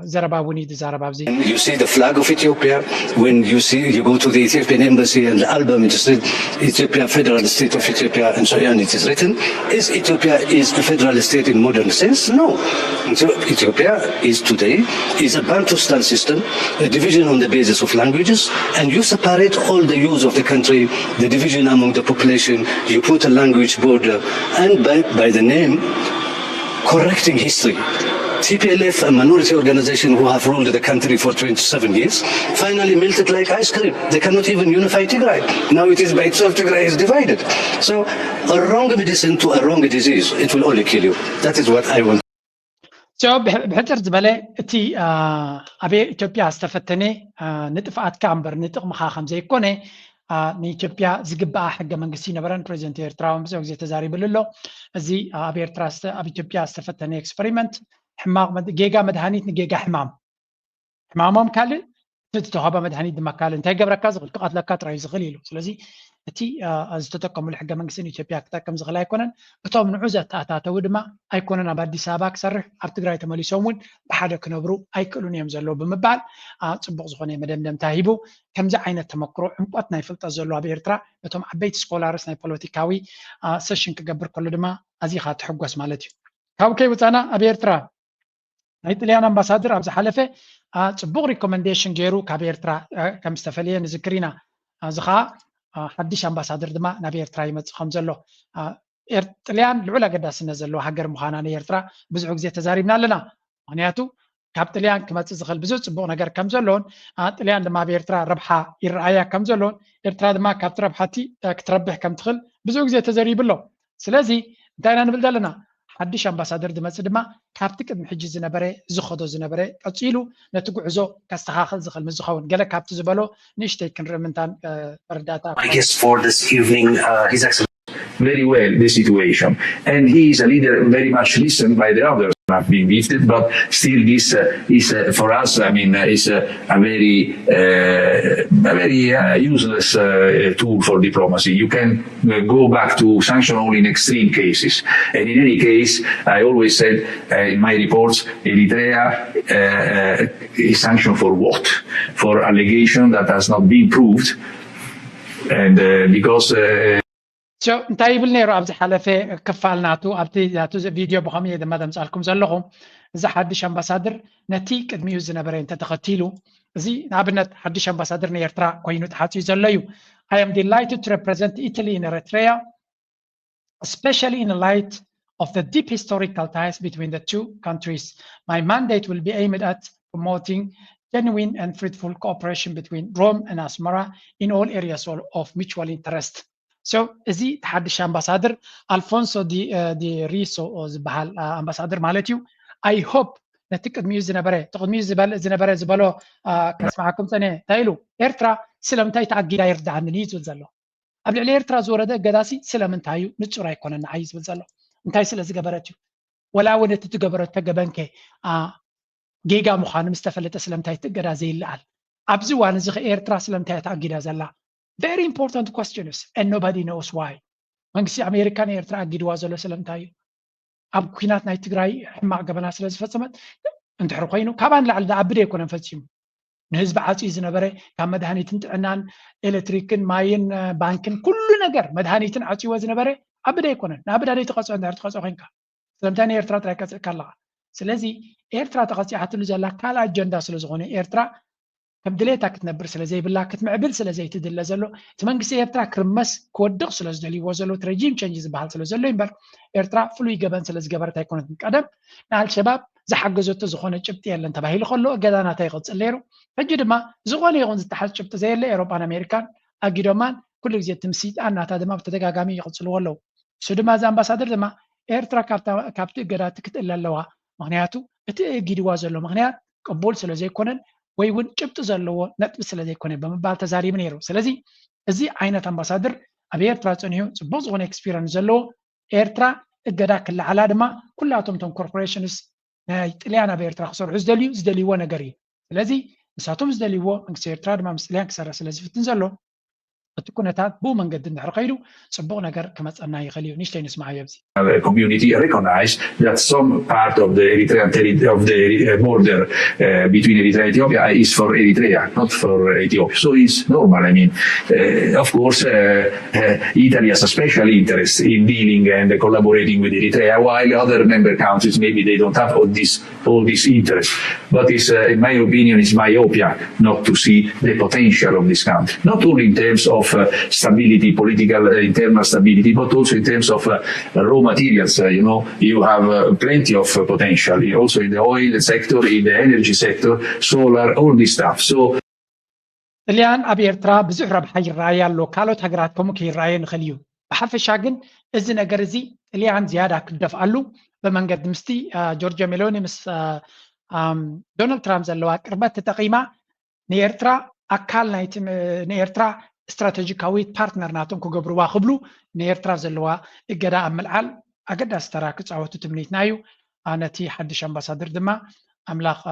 زربابوني زربابزي. You see the flag of Ethiopia when you go to the Ethiopian embassy and the album it is written Ethiopia Federal State of Ethiopia and so on it is written. Is Ethiopia is a federal state in modern sense? No. So Ethiopia is today is a Bantustan system, a division on the basis of languages, and you separate all the use of the country, the division among the population. You put a language border, and by the name correcting history. TPLF, a minority organization who have ruled the country for 27 years, finally melted like ice cream. They cannot even unify Tigray. Now it is by itself Tigray is divided. So a wrong medicine to a wrong disease, it will only kill you. That is what I want. So بحتر زبالة تي أبي إثيوبيا استفتني نتفقات كامبر نتق مخاخم زي كونه نيتوبيا زقبا حق منقسين بران بريزنت إيرتراوم زي وزي تزاري بللو زي أبي إيرتراست أبي إثيوبيا استفتني إكسبريمنت حماق جيجا مدهانيت جيجا حمامهم كله تتوهبا مدهانيت دما كله انتهي قبل كاز قلت لك كاتر يزغليلو سلازي تي از تتقم الحاجه منقسين إثيوبيا كتاكم زغلا يكونن بتوم نعوزه تاتا ودما ايكونن ابدي سابا كسرح اب تግራይ ተመሊሶምን بحاله كنبرو ايكلون يم زلو بمبال ጽቡቅ ዝኾነ መደምደም ታሂቡ ከምዚ ዓይነት ተመክሮ ዕምቆት ናይ ፍልጠት ዘሎ ኣብ ኤርትራ በቶም ዓበይቲ ስኮላርስ ናይ ፖለቲካዊ ሰሽን ክገብር ከሎ ድማ ኣዚኻ ትሕጎስ ማለት እዩ ካብ ከይ ወፃና ኣብ ኤርትራ ናይ ጣልያን ኣምባሳደር ኣብ ዝሓለፈ ጽቡቅ ሪኮመንዴሽን ገይሩ ካብ ኤርትራ ከም ዝተፈልየ ንዝክር ኢና እዚ ኸኣ ሓድሽ ኣምባሳደር ድማ ናብ ኤርትራ ይመጽእ ከም ዘሎ ጣልያን ልዑል ኣገዳስነት ዘለዎ ሃገር ምዃና ንኤርትራ ብዙሕ ግዜ ተዛሪብና ኣለና ምክንያቱ ካብ ጣልያን ክመጽእ ዝኽእል ብዙሕ ጽቡቅ ነገር ከም ዘለዎን ጣልያን ድማ ኣብ ኤርትራ ረብሓ ይረኣያ ከም ዘለዎን ኤርትራ ድማ ካብቲ ረብሓቲ ክትረብሕ ከም ትኽእል ብዙሕ ግዜ ተዘሪብሎ ስለዚ እንታይ ኢና ንብል ዘለና ሓድሽ ኣምባሳደር ድመጽእ ድማ ካብቲ ቅድሚ ሕጂ ዝነበረ ዝኸዶ ዝነበረ ቀፂሉ ነቲ ጉዕዞ ከስተኻኽል ዝኽእል ምዝኸውን ገለ ካብቲ ዝበሎ ንእሽተይ ክንርኢ ምንታን ረዳታ I guess for this evening His Excellency very well the situation and he is a leader very much listened by the others have been gifted but still this is for us I mean is a very useless tool for diplomacy. You can go back to sanction only in extreme cases and in any case I always said in my reports Eritrea is sanctioned for what? For allegation that has not been proved and because شو انتي بالنيرو ابز حلفه كفالناتو ابتي ذاتو فيديو بخميه دما دمصالكم زلهم اذا حدش امباسادر نتي قدميو زنبره انت تختيلو زي نابنت حدش امباسادر نيرترا كوينو تحاتي زليو I am delighted to represent Italy in Eritrea especially in light of the deep historical ties between the two countries. My mandate will be aimed at promoting genuine and fruitful cooperation between Rome and Asmara in all areas of mutual interest. So እዚ ተሓድሽ ኣምባሳደር ኣልፎንሶ ዲ ሪሶ ዝበሃል ኣምባሳደር ማለት እዩ I hope ነቲ ቅድሚኡ ዝነበረ ዝበሎ ከስማዓኩም ፀነ እንታይ ኢሉ ኤርትራ ስለምንታይ ተኣጊዳ ይርዳዓኒ እዩ ዝብል ዘሎ ኣብ ልዕሊ ኤርትራ ዝወረደ ገዳሲ ስለምንታይ እዩ ንጹር ኣይኮነን ንዓይ ዝብል ዘሎ እንታይ ስለ ዝገበረት እዩ ወላ እውን እቲ ትገበረቶ ገበንከ ጌጋ ምዃኑ ምስ ተፈለጠ ስለምንታይ ትገዳ ዘይለኣል ኣብዚ እዋን እዚ ኤርትራ ስለምንታይ ተኣጊዳ ዘላ Very important questions and nobody knows why. መንግስቲ ኣሜሪካን ኤርትራ ኣጊድዋ ዘሎ ስለምንታይ እዩ ኣብ ኩናት ናይ ትግራይ ሕማቅ ገበና ስለ ዝፈፀመት እንድሕር ኮይኑ ካብን ላዕሊ ዝዓብደ ኣይኮነን ፈፂሙ ንህዝቢ ዓፅዩ ዝነበረ ካብ መድሃኒትን ጥዕናን ኤሌክትሪክን ማይን ባንክን ኩሉ ነገር መድሃኒትን ዓፅይዎ ዝነበረ ዓብደ ኣይኮነን ንዓብዳ ደይ ተቐፅዖ እንድሕር ተቐፅዖ ኮንካ ስለምንታይ ንኤርትራ ጥራይ ቀፅዕካ ኣለኻ ስለዚህ ኤርትራ ተቐፂዓትሉ ዘላ ካል አጀንዳ ስለ ዝኾነ ኤርትራ ከም ድሌታ ክትነብር ስለ ዘይብላ ክትምዕብል ስለ ዘይትድለ ዘሎ እቲ መንግስቲ ኤርትራ ክርመስ ክወድቕ ስለ ዝደልይዎ ዘሎ ረጂም ቸንጅ ዝበሃል ስለ ዘሎ እምበር ኤርትራ ፍሉይ ገበን ስለ ዝገበረት ኣይኮነትን ቀደም ንአልሸባብ ዝሓገዘቶ ዝኾነ ጭብጢ የለን ተባሂሉ ከሎ ገዳናታ ይቕፅል ነይሩ ሕጂ ድማ ዝኾነ ይኹን ዝተሓዝ ጭብጢ ዘየለ ኤውሮፓን ኣሜሪካን ኣጊዶማን ኩሉ ግዜ ትምሲጣ እናታ ድማ ብተደጋጋሚ ይቕፅልዎ ኣለዉ እሱ ድማ እዚ ኣምባሳደር ድማ ኤርትራ ካብቲ እገዳቲ ክትእለ ኣለዋ ምክንያቱ እቲ እጊድዋ ዘሎ ምክንያት ቅቡል ስለ ዘይኮነን ወይ እውን ጭብጢ ዘለዎ ነጥቢ ስለ ዘይኮነ ብምባል ተዛሪቡ ነይሩ ስለዚ እዚ ዓይነት ኣምባሳደር ኣብ ኤርትራ ፀኒሑ ፅቡቅ ዝኾነ ኤክስፒሪየንስ ዘለዎ ኤርትራ እገዳ ክለዓላ ድማ ኩላቶም ቶም ኮርፖሬሽንስ ናይ ጥልያን ኣብ ኤርትራ ክሰርሑ ዝደልይዎ ነገር እዩ ስለዚ ንሳቶም ዝደልይዎ መንግስቲ ኤርትራ ድማ ምስ ጥልያን ክሰርሕ ስለ ዝፍትን ዘሎ እቲ ኩነታት ብኡ መንገዲ እንድሕር ከይዱ ፅቡቅ ነገር ክመፀና ይኽእል እዩ ንሽተይ ንስማዕ ኣብዚ community recognize that some part of the border between Eritrea and Ethiopia is for Eritrea, not for Ethiopia. So it's normal. I mean, of course, Italy has a special interest in dealing and collaborating with Eritrea, while other member countries maybe they don't have all this interest. But it's, in my opinion, it's myopia not to see the potential of this country, not only in terms of stability, political internal stability, but also in terms of raw materials. You know, you have plenty of potential also in the oil sector, in the energy sector, solar, all this stuff. So ጥልያን ኣብ ኤርትራ ብዙሕ ረብሓ ይረኣይ ኣሎ ካልኦት ሃገራት ከምኡ ከይረኣየ ንኽእል እዩ ብሓፈሻ ግን እዚ ነገር እዚ ጥልያን ዝያዳ ክደፍኣሉ ብመንገዲ ምስቲ ጆርጅ ሜሎኒ ምስ ዶናልድ ትራምፕ ዘለዋ ቅርበት ተጠቂማ ንኤርትራ ኣካል ናይቲ ንኤርትራ استراتيجيكاوي بارتنر ناتهم كجبروا خبلو نيرترا زلوا الجدا أملعل أجدا استراك تعوتو تمنيتنايو أنا تي حدش أمباسادر دما أملاخ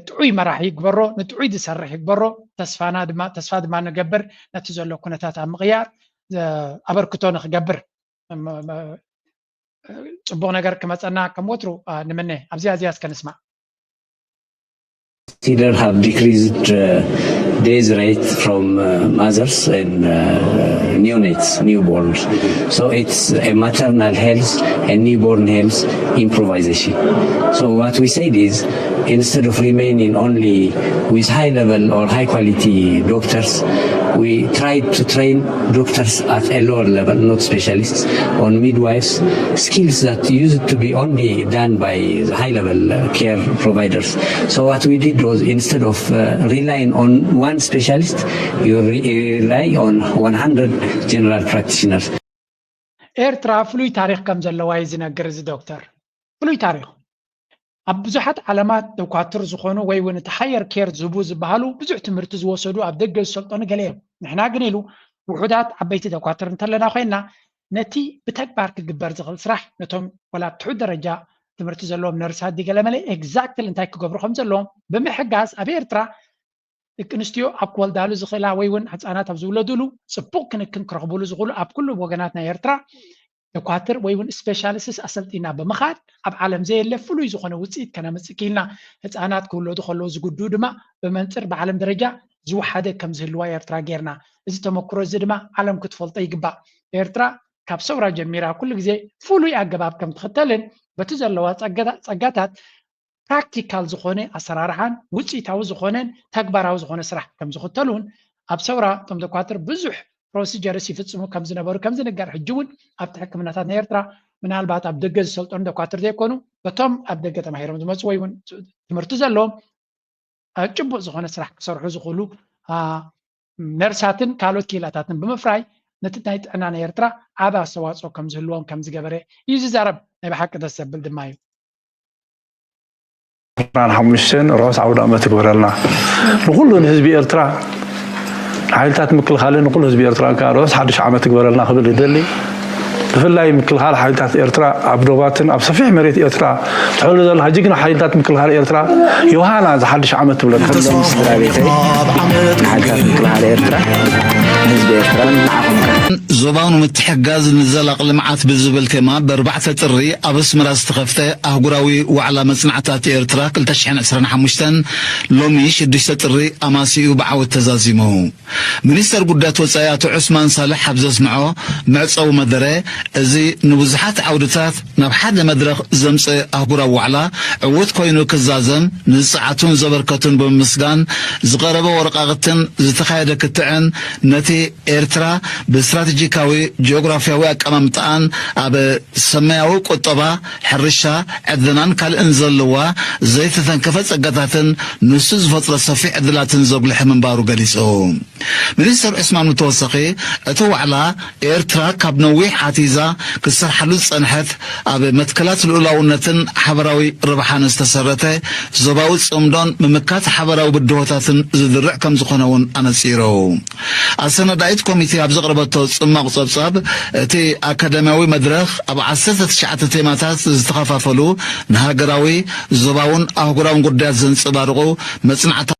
تعوي مراح يكبرو نتعوي دسرح يكبرو تسفاد ما نجبر نتزلو كنتات أمغيار أبركتون خجبر صبونا نجار كما أنا كموترو نمنه أبزي كان اسمع Consider have decreased days rate from mothers and neonates, newborns. So it's a maternal health and newborn health improvisation. So what we said is, instead of remaining only with high level or high quality doctors, we tried to train doctors at a lower level, not specialists, on midwives, skills that used to be only done by high level care providers. So what we did was, instead of relying on one specialist, you rely on 100 general practitioners. ኤርትራ ፍሉይ ታሪክ ከም ዘለዋ ይዝነገር እዚ ዶክተር ፍሉይ ታሪክ ኣብ ብዙሓት ዓለማት ደኳትር ዝኾኑ ወይ እውን እቲ ሃየር ኬር ዝህቡ ዝበሃሉ ብዙሕ ትምህርቲ ዝወሰዱ ኣብ ደገ ዝሰልጠኑ ገለ እዮም ንሕና ግን ኢሉ ውሑዳት ዓበይቲ ደኳትር እንተለና ኮይና ነቲ ብተግባር ክግበር ዝኽእል ስራሕ ነቶም ወላ ትሑት ደረጃ ትምህርቲ ዘለዎም ነርሳት ዲገለ መለ ኤግዛክትሊ እንታይ ክገብሩ ከም ዘለዎም ብምሕጋዝ ኣብ ኤርትራ ደቂ ኣንስትዮ ኣብ ክወልዳሉ ዝኽእላ ወይ እውን ህፃናት ኣብ ዝውለድሉ ፅቡቅ ክንክን ክረኽብሉ ዝኽእሉ ኣብ ኩሉ ወገናት ናይ ኤርትራ ደኳትር ወይ እውን ስፔሻሊስት ኣሰልጢና ብምኻድ ኣብ ዓለም ዘየለ ፍሉይ ዝኾነ ውፅኢት ከነምፅእ ክኢልና ህፃናት ክውለዱ ከለዉ ዝግድኡ ድማ ብመንፅር ብዓለም ደረጃ ዝወሓደ ከም ዝህልዋ ኤርትራ ጌርና እዚ ተመክሮ እዚ ድማ ዓለም ክትፈልጦ ይግባእ ኤርትራ ካብ ሰውራ ጀሚራ ኩሉ ግዜ ፍሉይ ኣገባብ ከም ትኽተልን በቲ ዘለዋ ፀጋታት ፕራክቲካል ዝኾነ ኣሰራርሓን ውፅኢታዊ ዝኾነን ተግባራዊ ዝኾነ ስራሕ ከም ዝኽተሉን ኣብ ሰውራ እቶም ደኳትር ብዙሕ ፕሮሲጀርስ ይፍፅሙ ከም ዝነበሩ ከም ዝንገር ሕጂ እውን ኣብቲ ሕክምናታት ናይ ኤርትራ ምናልባት ኣብ ደገ ዝሰልጠኑ ደኳትር ዘይኮኑ በቶም ኣብ ደገ ተማሂሮም ዝመፁ ወይ እውን ትምህርቲ ዘለዎም ጭቡጥ ዝኾነ ስራሕ ክሰርሑ ዝኽእሉ ነርሳትን ካልኦት ክኢላታትን ብምፍራይ ነቲ ናይ ጥዕና ናይ ኤርትራ ዓብ ኣስተዋፅኦ ከም ዝህልዎም ከም ዝገበረ እዩ ዝዛረብ ናይ ብሓቂ ደስ ዘብል ድማ እዩ ሓሙሽተን ርሑስ ዓውደ ዓመት ትግበረልና ንኩሉ ንህዝቢ ኤርትራ ሓይልታት ምክልኻልን ንኩሉ ህዝቢ ኤርትራ ከዓ ርሑስ ሓድሽ ዓመት ትግበረልና ክብል ይደሊ ብፍላይ ምክልኻል ሓይልታት ኤርትራ ኣብ ዶባትን ኣብ ሰፊሕ መሬት ኤርትራ ትሕሉ ዘለካ ጅግና ሓይልታት ምክልኻል ኤርትራ ዮሃና ዝሓድሽ ዓመት ትብለካ ስድራ ቤተይ ሓይልታት ምክልኻል ኤርትራ ህዝቢ ኤርትራ ንዓኹም ዞባውን ምትሕጋዝ ንዘላቕ ልምዓት ብዝብል ቴማ ብ4 ጥሪ ኣብ ኣስመራ ዝተኸፍተ ኣህጉራዊ ዋዕላ መጽናዕታት ኤርትራ 2025 ሎሚ 6 ጥሪ ኣማሲኡ ብዓወት ተዛዚሙ ሚኒስተር ጉዳያት ወጻኢ ኣቶ ዑስማን ሳልሕ ኣብ ዘስምዖ መዕፀዊ መደረ እዚ ንብዙሓት ዓውድታት ናብ ሓደ መድረኽ ዘምጽእ ኣህጉራዊ ዋዕላ ዕውት ኮይኑ ክዛዘም ንፅዓቱን ዘበርከቱን ብምስጋን ዝቐረበ ወረቓቕትን ዝተኻየደ ክትዕን ነቲ ኤርትራ ብስትራቴጂካዊ ጂኦግራፊያዊ ኣቀማምጣን ኣብ ሰማያዊ ቁጠባ ሕርሻ ዕድናን ካልእን ዘለዋ ዘይተተንከፈ ጸጋታትን ንሱ ዝፈጥረ ሰፊሕ ዕድላትን ዘጉልሕ ምንባሩ ገሊጹ ሚኒስተር ዑስማን ተወሰኺ እቲ ዋዕላ ኤርትራ ካብ ነዊሕ ዓቲዛ ክሰርሓሉ ጸንሐት ኣብ መትከላት ልኡላውነትን ሓበራዊ ርብሓን ዝተሰረተ ዞባዊ ጽምዶን ምምካት ሓበራዊ ብድሆታትን ዝድርዕ ከም ዝኾነውን ኣነጺሩ ኣሰነዳይት ኮሚቴ ኣብ ዘቕረበቶ ጽማቕ ጸብጻብ እቲ ኣካደሚያዊ መድረኽ ኣብ 19 ቴማታት ዝተኸፋፈሉ ንሃገራዊ ዞባውን ኣህጉራውን ጉዳያት ዘንጸባርቑ መጽናዕታ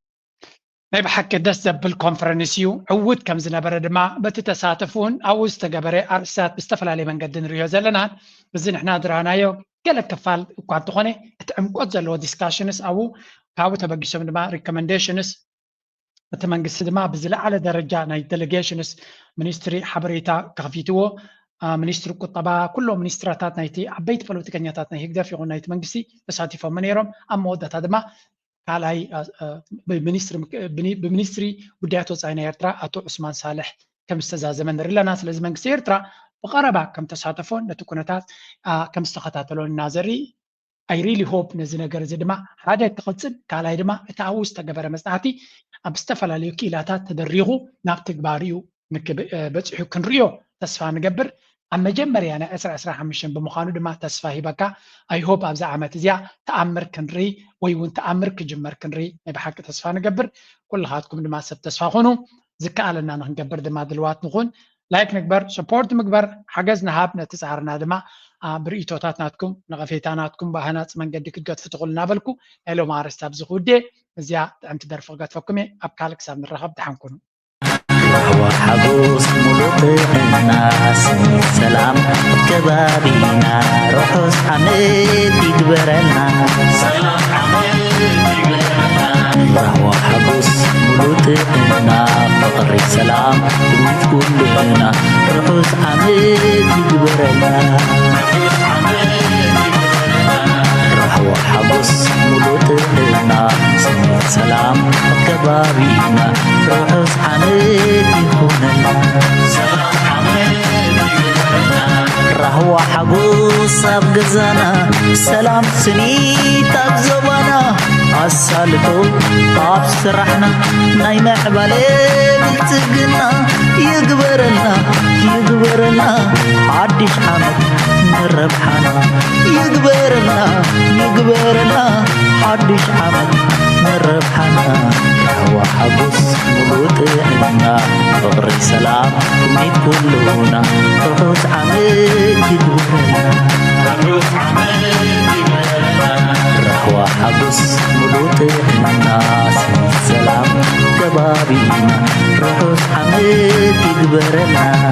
ናይ ብሓቂ ደስ ዘብል ኮንፈረንስ እዩ ዕውት ከም ዝነበረ ድማ በቲ ተሳተፉን ኣብኡ ዝተገበረ ኣርእስታት ብዝተፈላለየ መንገዲ ንሪኦ ዘለና እዚ ንሕና ዝረኣናዮ ገለ ክፋል እኳ እንተኾነ እቲ ዕምቆት ዘለዎ ዲስካሽንስ ኣብኡ ካብኡ ተበጊሶም ድማ ሪኮመንዴሽንስ እቲ መንግስቲ ድማ ብዝለዓለ ደረጃ ናይ ዴሌጌሽንስ ሚኒስትሪ ሓበሬታ ከፊትዎ ሚኒስትሪ ቁጠባ ኩሎም ሚኒስትራታት ናይቲ ዓበይቲ ፖለቲከኛታት ናይ ህግደፍ ይኹን ናይቲ መንግስቲ ተሳቲፎም ነይሮም ኣብ መወዳእታ ድማ ካልኣይ ብሚኒስትሪ ጉዳያት ወፃኢ ናይ ኤርትራ ኣቶ ዑስማን ሳልሕ ከም ዝተዛዘመ ንርኢ ኣለና ስለዚ መንግስቲ ኤርትራ ብቐረባ ከም ተሳተፎን ነቲ ኩነታት ከም ዝተኸታተሎን እና ዘርኢ I really hope ነዚ ነገር እዚ ድማ ሓደ ክቕፅል ካልኣይ ድማ እቲ ኣብኡ ዝተገበረ መጽናዕቲ ኣብ ዝተፈላለዩ ክኢላታት ተደሪኹ ናብ ተግባር እዩ በፂሑ ክንሪኦ ተስፋ ንገብር ኣብ መጀመርያ ናይ 2025 ብምዃኑ ድማ ተስፋ ሂበካ I hope ኣብዛ ዓመት እዚኣ ተኣምር ክንርኢ ወይ እውን ተኣምር ክጅመር ክንርኢ ናይ ብሓቂ ተስፋ ንገብር ኩልኻትኩም ድማ ሰብ ተስፋ ኾኑ ዝከኣለና ንክንገብር ድማ ድልዋት ንኹን ላይክ ንግበር ሰፖርት ምግበር ሓገዝ ንሃብ ነቲ ፃዕርና ድማ ብርእቶታት ናትኩም ነቐፌታ ናትኩም ባህናፅ መንገዲ ክትገጥፉ ትኽእሉ እናበልኩ ናይ ሎሚ ኣርእስቲ ኣብዚ ክውዴ እዚኣ ጥዕምቲ ደርፊ ክገጥፈኩም እየ ኣብ ካልእ ክሳብ ንራኸብ ድሓን ኩኑ وحبوس ملوطنا سنين سلام كبابينا روحوس حميد يقبرنا سلام حميد يقبرنا وحبوس ملوطنا فقري سلام بميت كلنا روحوس حميد يقبرنا وحبوس ملوطنا سنين سلام كبابينا روحوس حميد يخوننا سلام حميد يخوننا رهوة حبوس أبقزنا سلام سنيت أبزبنا السالكو أبسرحنا ناي محبالي بلتقنا يقبرنا عدش حمد ربحنا يقبرنا حدش حمد ربحنا هو حبس ملوطنا فقري سلام كميت كلنا روحوس عميد يقبرنا رهوة حبس ملوطنا سلام كبابينا روحوس عميد يقبرنا